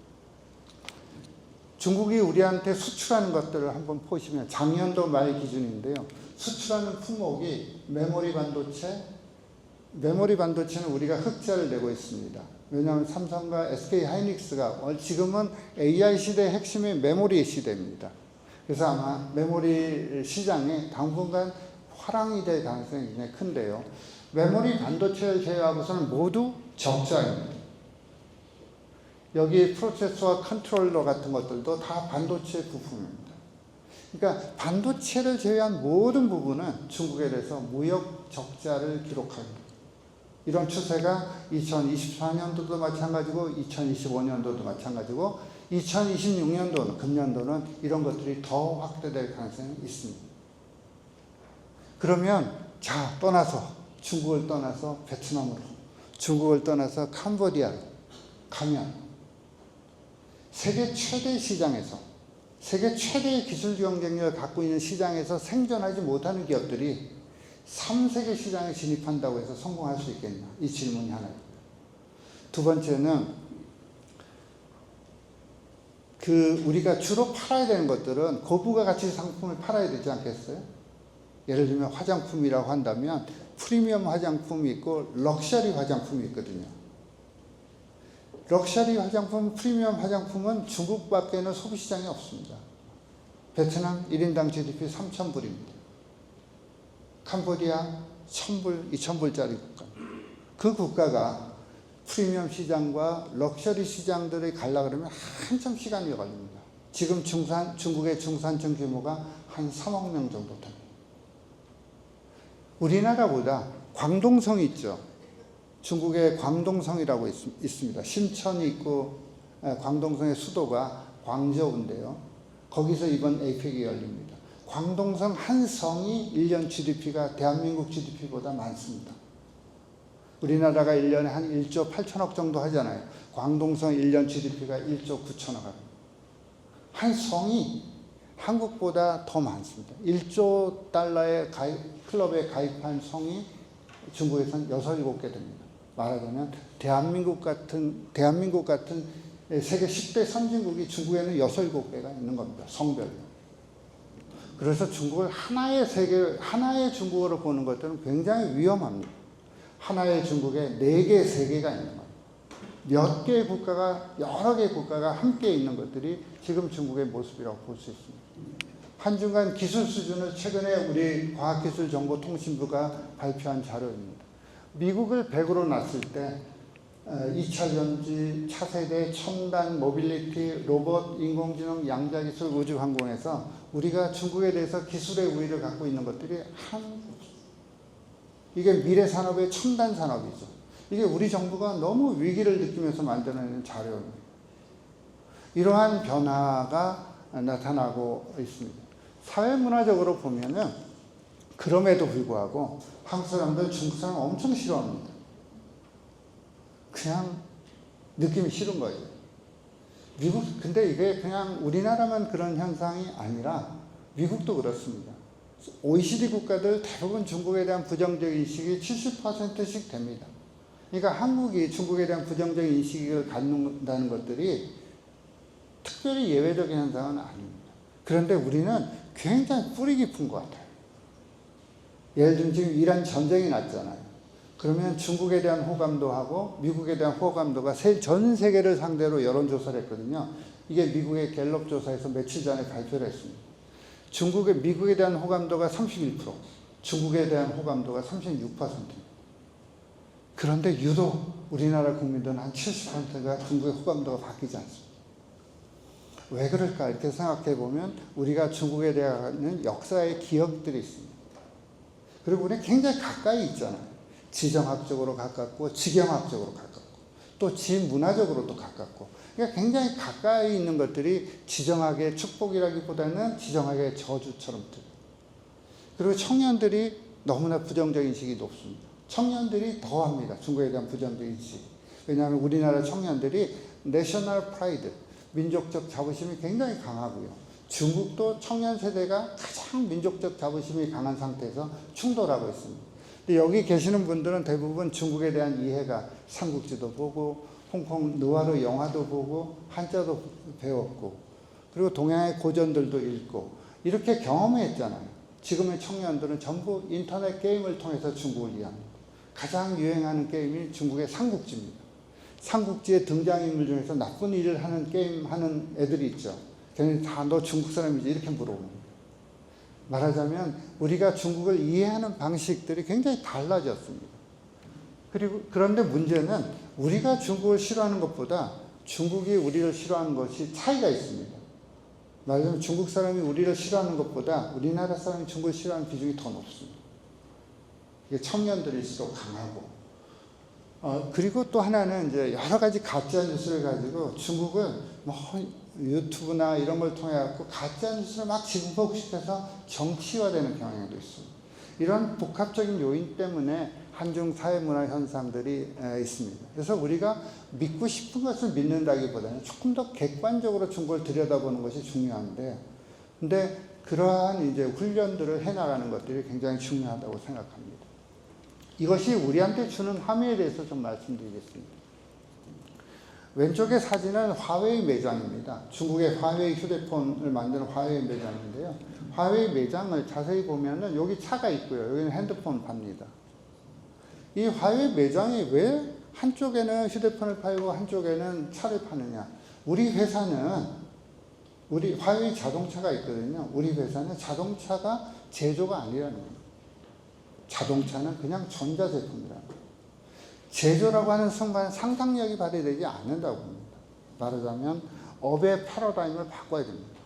중국이 우리한테 수출하는 것들을 한번 보시면 작년도 말 기준인데요. 수출하는 품목이 메모리 반도체는 우리가 흑자를 내고 있습니다. 왜냐하면 삼성과 SK 하이닉스가 지금은 AI 시대의 핵심이 메모리 시대입니다. 그래서 아마 메모리 시장에 당분간 화랑이 될 가능성이 굉장히 큰데요. 메모리 반도체를 제외하고서는 모두 적자입니다. 여기 프로세서와 컨트롤러 같은 것들도 다 반도체 부품입니다. 그러니까 반도체를 제외한 모든 부분은 중국에 대해서 무역 적자를 기록합니다. 이런 추세가 2024년도도 마찬가지고 2025년도도 마찬가지고 2026년도는 금년도는 이런 것들이 더 확대될 가능성이 있습니다. 그러면 떠나서 중국을 떠나서 베트남으로, 중국을 떠나서 캄보디아로 가면 세계 최대 시장에서, 세계 최대의 기술 경쟁력을 갖고 있는 시장에서 생존하지 못하는 기업들이 3세계 시장에 진입한다고 해서 성공할 수 있겠냐? 이 질문이 하나입니다. 두 번째는 우리가 주로 팔아야 되는 것들은 고부가 가치 상품을 팔아야 되지 않겠어요? 예를 들면 화장품이라고 한다면 프리미엄 화장품이 있고 럭셔리 화장품이 있거든요. 럭셔리 화장품, 프리미엄 화장품은 중국밖에는 소비시장이 없습니다. 베트남 1인당 GDP 3,000불입니다. 캄보디아 1,000불, 2,000불짜리 국가. 그 국가가 프리미엄 시장과 럭셔리 시장들을 가려고 그러면 한참 시간이 걸립니다. 지금 중국의 중산층 규모가 한 3억 명 정도 됩니다. 우리나라보다 광동성이 있죠. 중국의 광동성이라고 있습니다. 신천이 있고 광동성의 수도가 광저우인데요. 거기서 이번 APEC이 열립니다. 광동성 한 성이 1년 GDP가 대한민국 GDP보다 많습니다. 우리나라가 1년에 한 1조 8천억 정도 하잖아요. 광동성 1년 GDP가 1조 9천억 합니다. 한 성이 한국보다 더 많습니다. 1조 달러의 클럽에 가입한 성이 중국에서는 6, 7개 됩니다. 말하자면 대한민국 같은 세계 10대 선진국이 중국에는 6, 7개가 있는 겁니다. 성별로. 그래서 중국을 하나의 중국어로 보는 것들은 굉장히 위험합니다. 하나의 중국에 4개, 3개가 있는 겁니다. 몇 개의 국가가, 여러 개의 국가가 함께 있는 것들이 지금 중국의 모습이라고 볼 수 있습니다. 한중 간 기술 수준을 최근에 우리 과학기술정보통신부가 발표한 자료입니다. 미국을 100으로 놨을 때 2차 전지, 차세대, 첨단, 모빌리티, 로봇, 인공지능, 양자기술, 우주항공에서 우리가 중국에 대해서 기술의 우위를 갖고 있는 것들이 이게 미래 산업의 첨단 산업이죠. 이게 우리 정부가 너무 위기를 느끼면서 만들어내는 자료입니다. 이러한 변화가 나타나고 있습니다. 사회문화적으로 보면은 그럼에도 불구하고 한국 사람들 중국 사람 엄청 싫어합니다. 그냥 느낌이 싫은 거예요. 근데 이게 그냥 우리나라만 그런 현상이 아니라 미국도 그렇습니다. OECD 국가들 대부분 중국에 대한 부정적 인식이 70%씩 됩니다. 그러니까 한국이 중국에 대한 부정적 인식을 갖는다는 것들이 특별히 예외적인 현상은 아닙니다. 그런데 우리는 굉장히 뿌리 깊은 것 같아요. 예를 들면 지금 이란 전쟁이 났잖아요. 그러면 중국에 대한 호감도 하고 미국에 대한 호감도가 전 세계를 상대로 여론조사를 했거든요. 이게 미국의 갤럽 조사에서 며칠 전에 발표를 했습니다. 미국에 대한 호감도가 31%, 중국에 대한 호감도가 36%입니다. 그런데 유독 우리나라 국민들은 한 70%가 중국의 호감도가 바뀌지 않습니다. 왜 그럴까 이렇게 생각해 보면 우리가 중국에 대한 역사의 기억들이 있습니다. 그리고 우리는 굉장히 가까이 있잖아요. 지정학적으로 가깝고 지경학적으로 가깝고 또 지문화적으로도 가깝고, 그러니까 굉장히 가까이 있는 것들이 지정학의 축복이라기보다는 지정학의 저주처럼 들려요. 그리고 청년들이 너무나 부정적 인식이 높습니다. 청년들이 더합니다. 중국에 대한 부정적 인식. 왜냐하면 우리나라 청년들이 내셔널 프라이드, 민족적 자부심이 굉장히 강하고요. 중국도 청년 세대가 가장 민족적 자부심이 강한 상태에서 충돌하고 있습니다. 근데 여기 계시는 분들은 대부분 중국에 대한 이해가 삼국지도 보고 홍콩 느와르 영화도 보고 한자도 배웠고 그리고 동양의 고전들도 읽고 이렇게 경험했잖아요. 지금의 청년들은 전부 인터넷 게임을 통해서 중국을 이해합니다. 가장 유행하는 게임이 중국의 삼국지입니다. 삼국지의 등장인물 중에서 나쁜 일을 하는 게임 하는 애들이 있죠. 걔는 다 너 중국 사람이지 이렇게 물어봅니다. 말하자면 우리가 중국을 이해하는 방식들이 굉장히 달라졌습니다. 그런데 문제는 우리가 중국을 싫어하는 것보다 중국이 우리를 싫어하는 것이 차이가 있습니다. 말하자면 중국 사람이 우리를 싫어하는 것보다 우리나라 사람이 중국을 싫어하는 비중이 더 높습니다. 이게 청년들일수록 강하고, 그리고 또 하나는 이제 여러 가지 가짜 뉴스를 가지고 중국은 뭐 유튜브나 이런 걸 통해 갖고 가짜 뉴스를 막 증폭시켜서 정치화되는 경향도 있습니다. 이런 복합적인 요인 때문에 한중 사회문화 현상들이 있습니다. 그래서 우리가 믿고 싶은 것을 믿는다기보다는 조금 더 객관적으로 중국을 들여다보는 것이 중요한데, 근데 그러한 이제 훈련들을 해나가는 것들이 굉장히 중요하다고 생각합니다. 이것이 우리한테 주는 함의에 대해서 좀 말씀드리겠습니다. 왼쪽의 사진은 화웨이 매장입니다. 중국의 화웨이 휴대폰을 만드는 화웨이 매장인데요. 화웨이 매장을 자세히 보면은 여기 차가 있고요. 여기는 핸드폰 팝니다. 이 화웨이 매장이 왜 한쪽에는 휴대폰을 팔고 한쪽에는 차를 파느냐? 우리 화웨이 자동차가 있거든요. 우리 회사는 자동차가 제조가 아니라는 겁니다. 자동차는 그냥 전자제품이라는 거예요. 제조라고 하는 순간 상상력이 발휘되지 않는다고 봅니다. 말하자면 업의 패러다임을 바꿔야 됩니다.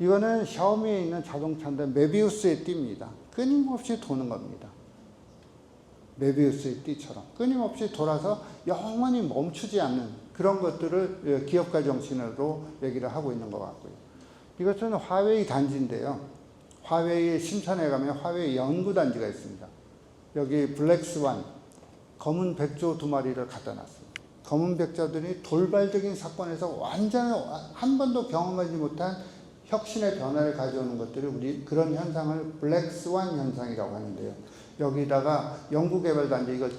이거는 샤오미에 있는 자동차인데 메비우스의 띠입니다. 끊임없이 도는 겁니다. 메비우스의 띠처럼 끊임없이 돌아서 영원히 멈추지 않는 그런 것들을 기업가 정신으로 얘기를 하고 있는 것 같고요. 이것은 화웨이 단지인데요. 화웨이 심산에 가면 화웨이 연구단지가 있습니다. 여기 블랙스완, 검은 백조 2마리를 갖다 놨습니다. 검은 백조들이 돌발적인 사건에서 완전히 한 번도 경험하지 못한 혁신의 변화를 가져오는 것들이 그런 현상을 블랙스완 현상이라고 하는데요. 여기다가 연구개발단지 이걸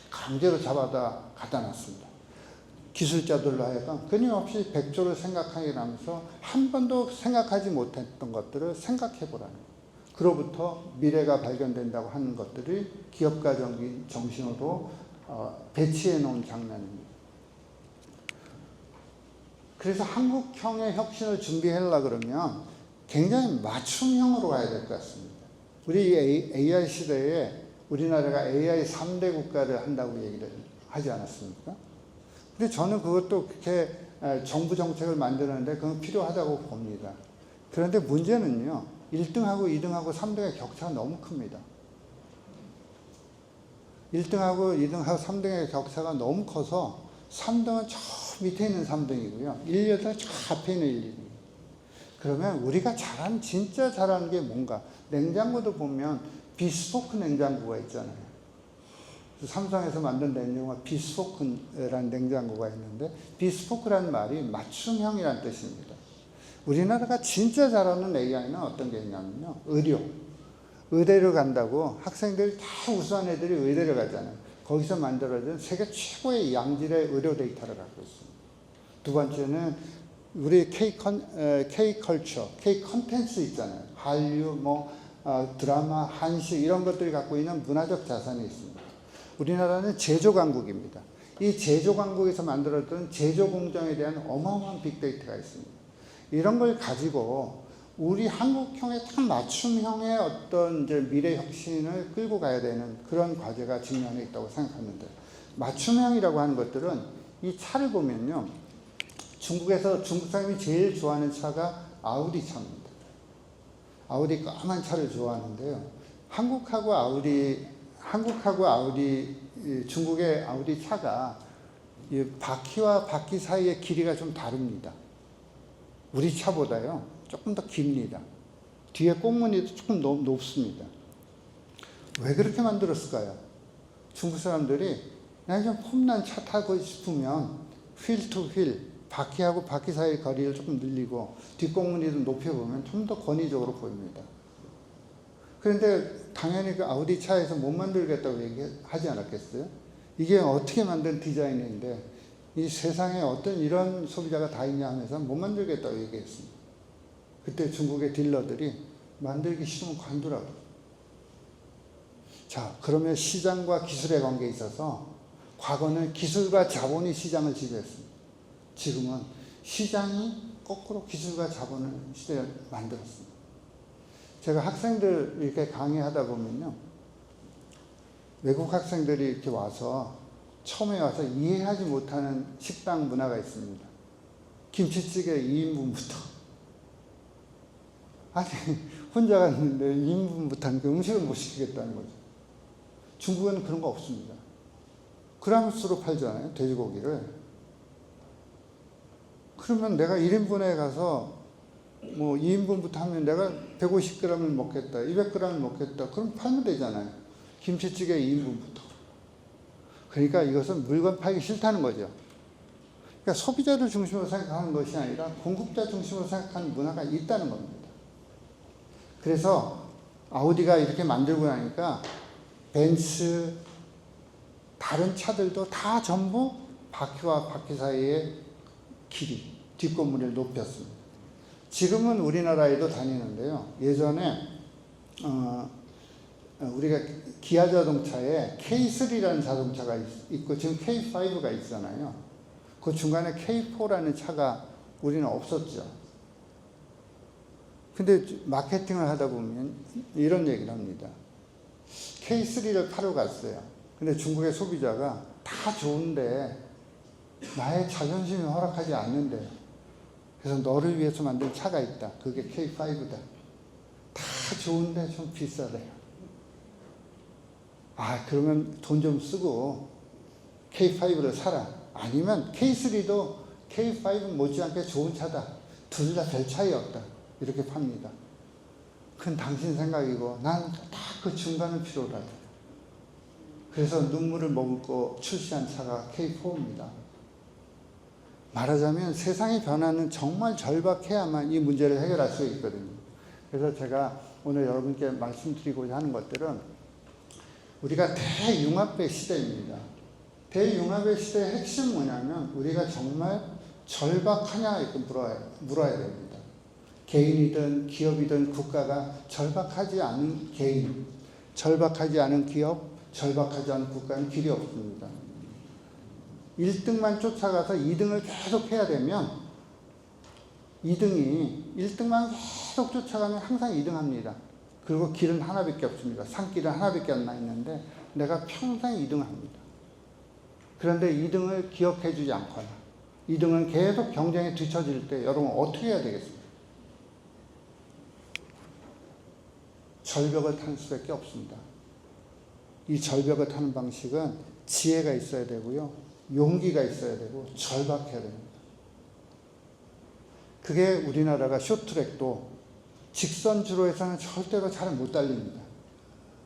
강제로 잡아다 갖다 놨습니다. 기술자들로 하여금 끊임없이 백조를 생각하게 하면서 한 번도 생각하지 못했던 것들을 생각해 보라는 거예요. 그로부터 미래가 발견된다고 하는 것들이 기업가적인 정신으로 배치해 놓은 장면입니다. 그래서 한국형의 혁신을 준비하려고 그러면 굉장히 맞춤형으로 가야 될 것 같습니다. 우리 AI 시대에 우리나라가 AI 3대 국가를 한다고 얘기를 하지 않았습니까? 근데 저는 그것도 그렇게 정부 정책을 만드는데 그건 필요하다고 봅니다. 그런데 문제는요, 1등하고 2등하고 3등의 격차가 너무 큽니다. 1등하고 2등하고 3등의 격차가 너무 커서 3등은 저 밑에 있는 3등이고요. 1, 2등 저 앞에 있는 1, 2등. 그러면 우리가 진짜 잘하는 게 뭔가? 냉장고도 보면 비스포크 냉장고가 있잖아요. 삼성에서 만든 냉장고가 비스포크라는 냉장고가 있는데, 비스포크라는 말이 맞춤형이라는 뜻입니다. 우리나라가 진짜 잘하는 AI는 어떤 게 있냐면요, 의대를 간다고 학생들 다 우수한 애들이 의대를 가잖아요. 거기서 만들어진 세계 최고의 양질의 의료 데이터를 갖고 있습니다. 두 번째는 우리 K 컬처, K 컨텐츠 있잖아요. 한류, 드라마, 한식 이런 것들이 갖고 있는 문화적 자산이 있습니다. 우리나라는 제조강국입니다. 이 제조강국에서 만들었던 제조공정에 대한 어마어마한 빅데이터가 있습니다. 이런 걸 가지고 우리 한국형에 딱 맞춤형의 어떤 이제 미래 혁신을 끌고 가야 되는 그런 과제가 직면해 있다고 생각하는데, 맞춤형이라고 하는 것들은 이 차를 보면요, 중국에서 중국 사람이 제일 좋아하는 차가 아우디 차입니다. 아우디 까만 차를 좋아하는데요. 한국하고 아우디, 중국의 아우디 차가 이 바퀴와 바퀴 사이의 길이가 좀 다릅니다. 우리 차보다요, 조금 더 깁니다. 뒤에 꽁무니도 조금 높습니다. 왜 그렇게 만들었을까요? 중국 사람들이 그냥 좀 폼난 차 타고 싶으면 휠 투 휠, 바퀴하고 바퀴 사이의 거리를 조금 늘리고 뒷꽁무니도 높여보면 좀 더 권위적으로 보입니다. 그런데 당연히 그 아우디 차에서 못 만들겠다고 얘기하지 않았겠어요? 이게 어떻게 만든 디자인인데 이 세상에 어떤 이런 소비자가 다 있냐 하면서 못 만들겠다고 얘기했습니다. 그때 중국의 딜러들이 만들기 싫으면 관두라고. 자, 그러면 시장과 기술의 관계에 있어서 과거는 기술과 자본이 시장을 지배했습니다. 지금은 시장이 거꾸로 기술과 자본을 시대를 만들었습니다. 제가 학생들 이렇게 강의하다 보면요, 외국 학생들이 이렇게 와서 처음에 와서 이해하지 못하는 식당 문화가 있습니다. 김치찌개 2인분부터. 아니, 혼자 갔는데 2인분부터 하니까 음식을 못 시키겠다는 거죠. 중국은 그런 거 없습니다. 그람수로 팔잖아요, 돼지고기를. 그러면 내가 1인분에 가서 뭐 2인분부터 하면 내가 150g을 먹겠다, 200g을 먹겠다, 그럼 팔면 되잖아요. 김치찌개 2인분부터. 그러니까 이것은 물건 팔기 싫다는 거죠. 그러니까 소비자를 중심으로 생각하는 것이 아니라 공급자 중심으로 생각하는 문화가 있다는 겁니다. 그래서 아우디가 이렇게 만들고 나니까 벤츠, 다른 차들도 다 전부 바퀴와 바퀴 사이의 길이, 뒷건물을 높였습니다. 지금은 우리나라에도 다니는데요. 예전에 우리가 기아 자동차에 K3라는 자동차가 있고 지금 K5가 있잖아요. 그 중간에 K4라는 차가 우리는 없었죠. 근데 마케팅을 하다 보면 이런 얘기를 합니다. K3를 타러 갔어요. 근데 중국의 소비자가 다 좋은데 나의 자존심이 허락하지 않는데, 그래서 너를 위해서 만든 차가 있다. 그게 K5다. 다 좋은데 좀 비싸대요. 아, 그러면 돈 좀 쓰고 K5를 사라. 아니면 K3도 K5 못지않게 좋은 차다. 둘 다 별 차이 없다. 이렇게 팝니다. 그건 당신 생각이고 난 딱 그 중간은 필요하다. 그래서 눈물을 머금고 출시한 차가 K4입니다. 말하자면 세상의 변화는 정말 절박해야만 이 문제를 해결할 수 있거든요. 그래서 제가 오늘 여러분께 말씀드리고자 하는 것들은 우리가 대융합의 시대입니다. 대융합의 시대의 핵심은 뭐냐면 우리가 정말 절박하냐 이렇게 물어야 됩니다. 개인이든 기업이든 국가가 절박하지 않은 개인, 절박하지 않은 기업, 절박하지 않은 국가는 길이 없습니다. 1등만 쫓아가서 2등을 계속 해야 되면 1등만 계속 쫓아가면 항상 2등 합니다. 그리고 길은 하나밖에 없습니다. 산길은 하나밖에 안 나 있는데 내가 평생 2등 합니다. 그런데 2등을 기억해 주지 않거나 2등은 계속 경쟁에 뒤처질 때 여러분 어떻게 해야 되겠습니까? 절벽을 타는 수밖에 없습니다. 이 절벽을 타는 방식은 지혜가 있어야 되고요. 용기가 있어야 되고 절박해야 됩니다. 그게 우리나라가 쇼트트랙도 직선주로에서는 절대로 잘 못 달립니다.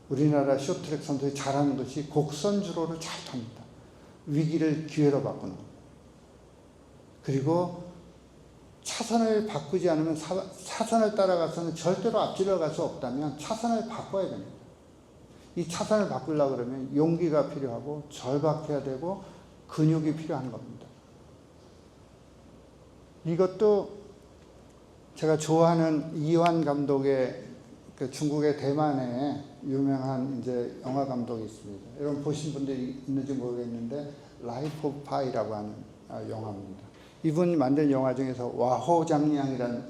우리나라 쇼트트랙 선수들이 잘하는 것이 곡선주로를 잘 탑니다. 위기를 기회로 바꾸는 겁니다. 그리고 차선을 바꾸지 않으면 차선을 따라가서는 절대로 앞질러 갈 수 없다면 차선을 바꿔야 됩니다. 이 차선을 바꾸려고 그러면 용기가 필요하고 절박해야 되고 근육이 필요한 겁니다. 이것도 제가 좋아하는 이완 감독의 그 중국의 대만에 유명한 이제 영화 감독이 있습니다. 여러분 보신 분들이 있는지 모르겠는데 라이프 오브 파이라고 하는 영화입니다. 이분이 만든 영화 중에서 와호장량이라는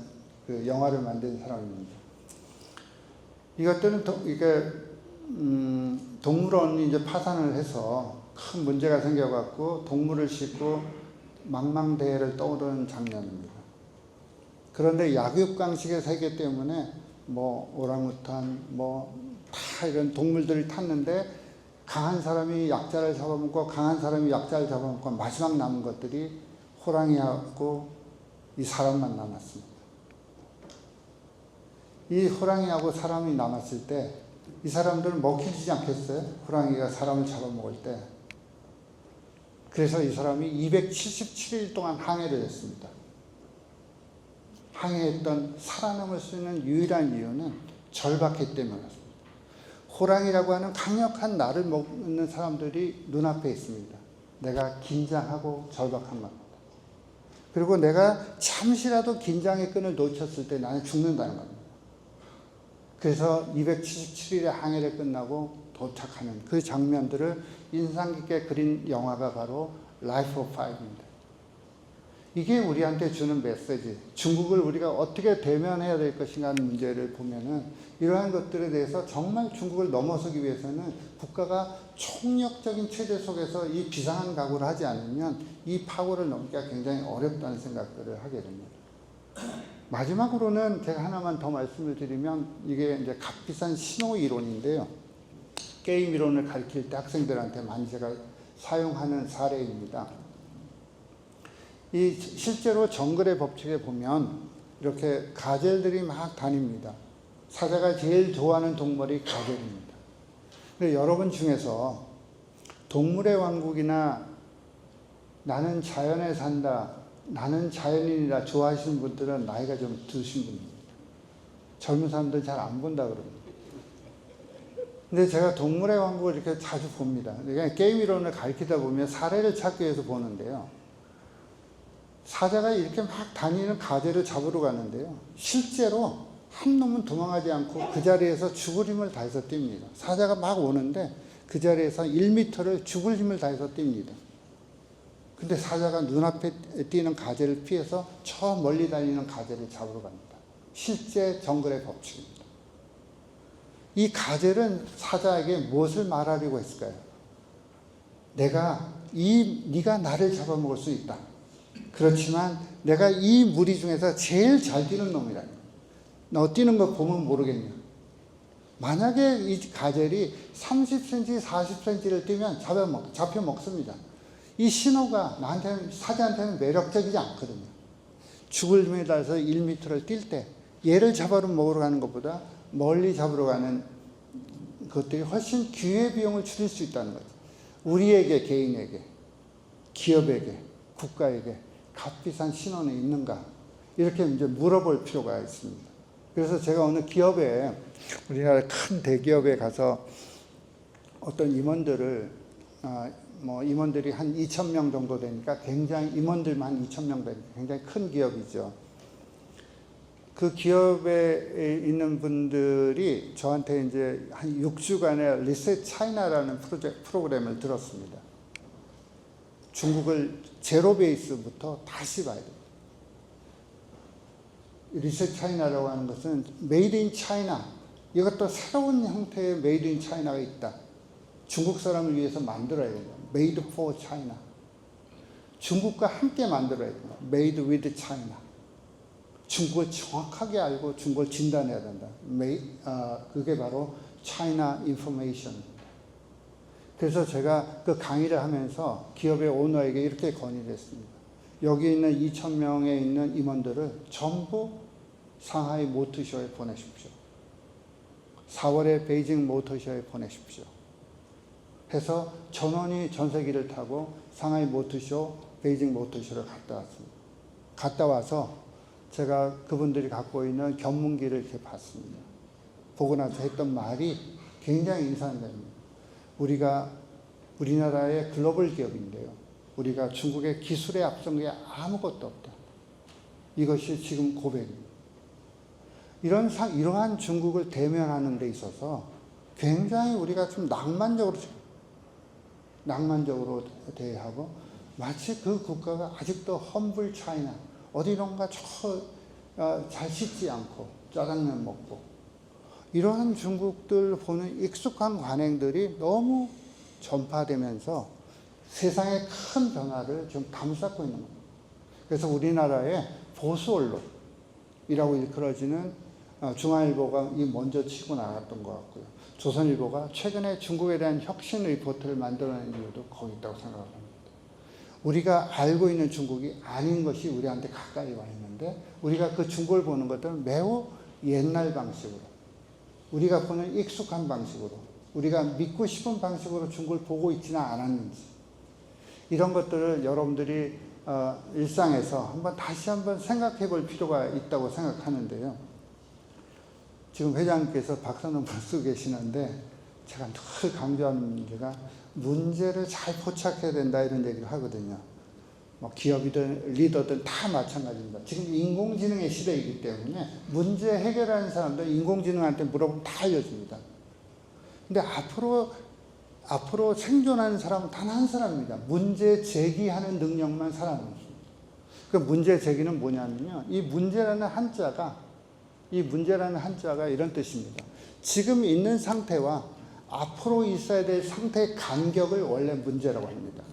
그 영화를 만든 사람입니다. 이것들은 이게 동물원이 이제 파산을 해서 큰 문제가 생겨갖고 동물을 싣고 망망대해를 떠오르는 장면입니다. 그런데 약육강식의 세계 때문에 뭐 오랑우탄 다 이런 동물들이 탔는데 강한 사람이 약자를 잡아먹고 강한 사람이 약자를 잡아먹고 마지막 남은 것들이 호랑이하고 이 사람만 남았습니다. 이 호랑이하고 사람이 남았을 때 이 사람들은 먹히지 않겠어요? 호랑이가 사람을 잡아먹을 때. 그래서 이 사람이 277일 동안 항해를 했습니다. 항해했던 살아남을 수 있는 유일한 이유는 절박했기 때문이었습니다. 호랑이라고 하는 강력한 나를 먹는 사람들이 눈앞에 있습니다. 내가 긴장하고 절박한 겁니다. 그리고 내가 잠시라도 긴장의 끈을 놓쳤을 때 나는 죽는다는 겁니다. 그래서 277일의 항해를 끝나고 도착하는 그 장면들을 인상 깊게 그린 영화가 바로 라이프 오브 파이브입니다. 이게 우리한테 주는 메시지, 중국을 우리가 어떻게 대면해야 될 것인가 하는 문제를 보면은 이러한 것들에 대해서 정말 중국을 넘어서기 위해서는 국가가 총력적인 체제 속에서 이 비상한 각오를 하지 않으면 이 파고를 넘기가 굉장히 어렵다는 생각들을 하게 됩니다. 마지막으로는 제가 하나만 더 말씀을 드리면 이게 이제 값비싼 신호 이론인데요. 게임 이론을 가르칠 때 학생들한테 많이 제가 사용하는 사례입니다. 이 실제로 정글의 법칙에 보면 이렇게 가젤들이 막 다닙니다. 사자가 제일 좋아하는 동물이 가젤입니다. 근데 여러분 중에서 동물의 왕국이나 나는 자연에 산다, 나는 자연인이다 좋아하시는 분들은 나이가 좀 드신 분입니다. 젊은 사람들은 잘 안 본다 그럽니다. 근데 제가 동물의 왕국을 이렇게 자주 봅니다. 그러니까 게임 이론을 가르치다 보면 사례를 찾기 위해서 보는데요. 사자가 이렇게 막 다니는 가젤을 잡으러 가는데요. 실제로 한 놈은 도망하지 않고 그 자리에서 죽을 힘을 다해서 뜁니다. 사자가 막 오는데 그 자리에서 1m를 죽을 힘을 다해서 뜁니다. 근데 사자가 눈앞에 뛰는 가젤을 피해서 저 멀리 달리는 가젤을 잡으러 갑니다. 실제 정글의 법칙입니다. 이 가젤은 사자에게 무엇을 말하려고 했을까요? 네가 나를 잡아먹을 수 있다. 그렇지만 내가 이 무리 중에서 제일 잘 뛰는 놈이라. 너 뛰는 거 보면 모르겠냐. 만약에 이 가젤이 30cm, 40cm를 뛰면 잡혀 먹습니다. 이 신호가 사자한테는 매력적이지 않거든요. 죽을 힘에 따라서 1m를 뛸 때 얘를 잡아러 먹으러 가는 것보다 멀리 잡으러 가는 것들이 훨씬 기회비용을 줄일 수 있다는 거죠. 우리에게, 개인에게, 기업에게, 국가에게 값비싼 신호는 있는가? 이렇게 이제 물어볼 필요가 있습니다. 그래서 제가 어느 기업에, 우리나라 큰 대기업에 가서 어떤 임원들을 임원들이 한 2,000명 정도 되니까 임원들만 한 2,000명 되니까 굉장히 큰 기업이죠. 그 기업에 있는 분들이 저한테 이제 한 6주간의 리셋 차이나라는 프로그램을 들었습니다. 중국을 제로 베이스부터 다시 봐야 됩니다. 리셋 차이나라고 하는 것은 메이드 인 차이나, 이것도 새로운 형태의 메이드 인 차이나가 있다. 중국 사람을 위해서 만들어야 된다. Made for China. 중국과 함께 만들어야 된다. Made with China. 중국을 정확하게 알고 중국을 진단해야 된다. 그게 바로 China Information. 그래서 제가 그 강의를 하면서 기업의 오너에게 이렇게 건의를 했습니다. 여기 있는 2,000명에 있는 임원들을 전부 상하이 모터쇼에 보내십시오. 4월에 베이징 모터쇼에 보내십시오. 해서 전원이 전세기를 타고 상하이 모터쇼, 베이징 모터쇼를 갔다 왔습니다. 갔다 와서 제가 그분들이 갖고 있는 견문기를 이렇게 봤습니다. 보고 나서 했던 말이 굉장히 인상적입니다. 우리나라의 글로벌 기업인데요. 우리가 중국의 기술에 앞선 게 아무것도 없다. 이것이 지금 고백입니다. 이러한 중국을 대면하는 데 있어서 굉장히 우리가 좀 낭만적으로 대하고, 마치 그 국가가 아직도 험블 차이나 어디론가 잘 씻지 않고 짜장면 먹고, 이러한 중국들 보는 익숙한 관행들이 너무 전파되면서 세상의 큰 변화를 좀 감싸고 있는 겁니다. 그래서 우리나라의 보수 언론이라고 일컬어지는 중앙일보가 먼저 치고 나갔던 것 같고요. 조선일보가 최근에 중국에 대한 혁신 리포트를 만들어낸 이유도 거기 있다고 생각합니다. 우리가 알고 있는 중국이 아닌 것이 우리한테 가까이 와 있는데, 우리가 그 중국을 보는 것들은 매우 옛날 방식으로, 우리가 보는 익숙한 방식으로, 우리가 믿고 싶은 방식으로 중국을 보고 있지는 않았는지, 이런 것들을 여러분들이 일상에서 다시 한번 생각해 볼 필요가 있다고 생각하는데요. 지금 회장님께서 박사논문 쓰고 계시는데, 제가 늘 강조하는 문제가 문제를 잘 포착해야 된다, 이런 얘기를 하거든요. 기업이든 리더든 다 마찬가지입니다. 지금 인공지능의 시대이기 때문에 문제 해결하는 사람들 인공지능한테 물어보면 다 알려줍니다. 근데 앞으로 생존하는 사람은 단 한 사람입니다. 문제 제기하는 능력만 살아남습니다. 그 문제 제기는 뭐냐면요, 이 문제라는 한자가 이런 뜻입니다. 지금 있는 상태와 앞으로 있어야 될 상태의 간격을 원래 문제라고 합니다.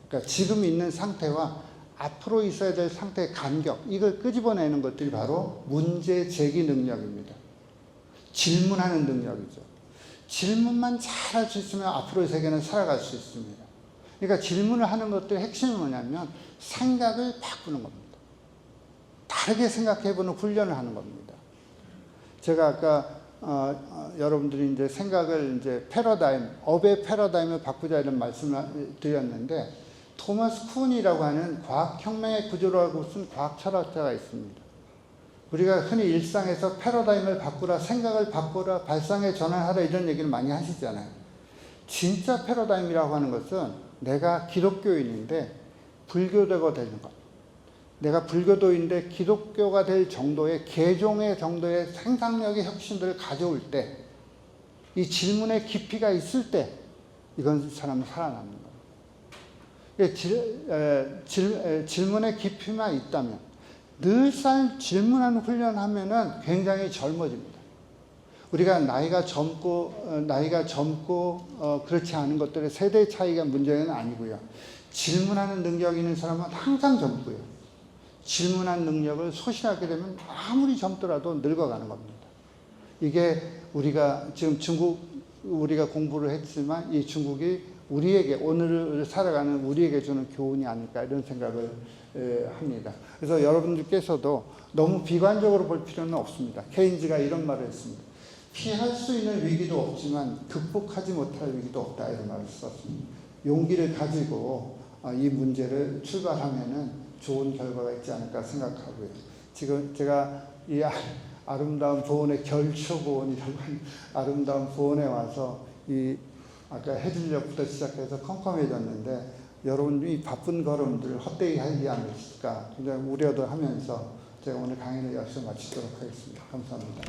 그러니까 지금 있는 상태와 앞으로 있어야 될 상태의 간격, 이걸 끄집어내는 것들이 바로 문제 제기 능력입니다. 질문하는 능력이죠. 질문만 잘 할 수 있으면 앞으로의 세계는 살아갈 수 있습니다. 그러니까 질문을 하는 것들의 핵심이 뭐냐면 생각을 바꾸는 겁니다. 다르게 생각해보는 훈련을 하는 겁니다. 제가 아까 여러분들이 이제 생각을 업의 패러다임을 바꾸자, 이런 말씀을 드렸는데, 토마스 쿤이라고 하는 과학혁명의 구조라고 쓴 과학 철학자가 있습니다. 우리가 흔히 일상에서 패러다임을 바꾸라, 생각을 바꾸라, 발상의 전환하라, 이런 얘기를 많이 하시잖아요. 진짜 패러다임이라고 하는 것은 내가 기독교인인데 불교도가 되는 것, 내가 불교도인데 기독교가 될 정도의 개종의 정도의 생산력의 혁신들을 가져올 때, 이 질문의 깊이가 있을 때 이건 사람은 살아남는 거예요. 질문의 깊이만 있다면, 늘상 질문하는 훈련하면은 굉장히 젊어집니다. 우리가 나이가 젊고 그렇지 않은 것들의 세대 차이가 문제는 아니고요. 질문하는 능력이 있는 사람은 항상 젊고요. 질문한 능력을 소실하게 되면 아무리 젊더라도 늙어가는 겁니다. 이게 우리가 지금 우리가 공부를 했지만 이 중국이 우리에게, 오늘을 살아가는 우리에게 주는 교훈이 아닐까, 이런 생각을 합니다. 그래서 여러분들께서도 너무 비관적으로 볼 필요는 없습니다. 케인즈가 이런 말을 했습니다. 피할 수 있는 위기도 없지만 극복하지 못할 위기도 없다, 이런 말을 썼습니다. 용기를 가지고 이 문제를 출발하면은 좋은 결과가 있지 않을까 생각하고요. 지금 제가 이 아름다운 보온의 결초보온이라고 하는 아름다운 보온에 와서 아까 해질녘부터 시작해서 컴컴해졌는데, 여러분이 바쁜 걸음들 헛되이 하지 않으실까 굉장히 우려도 하면서 제가 오늘 강연을 여기서 마치도록 하겠습니다. 감사합니다.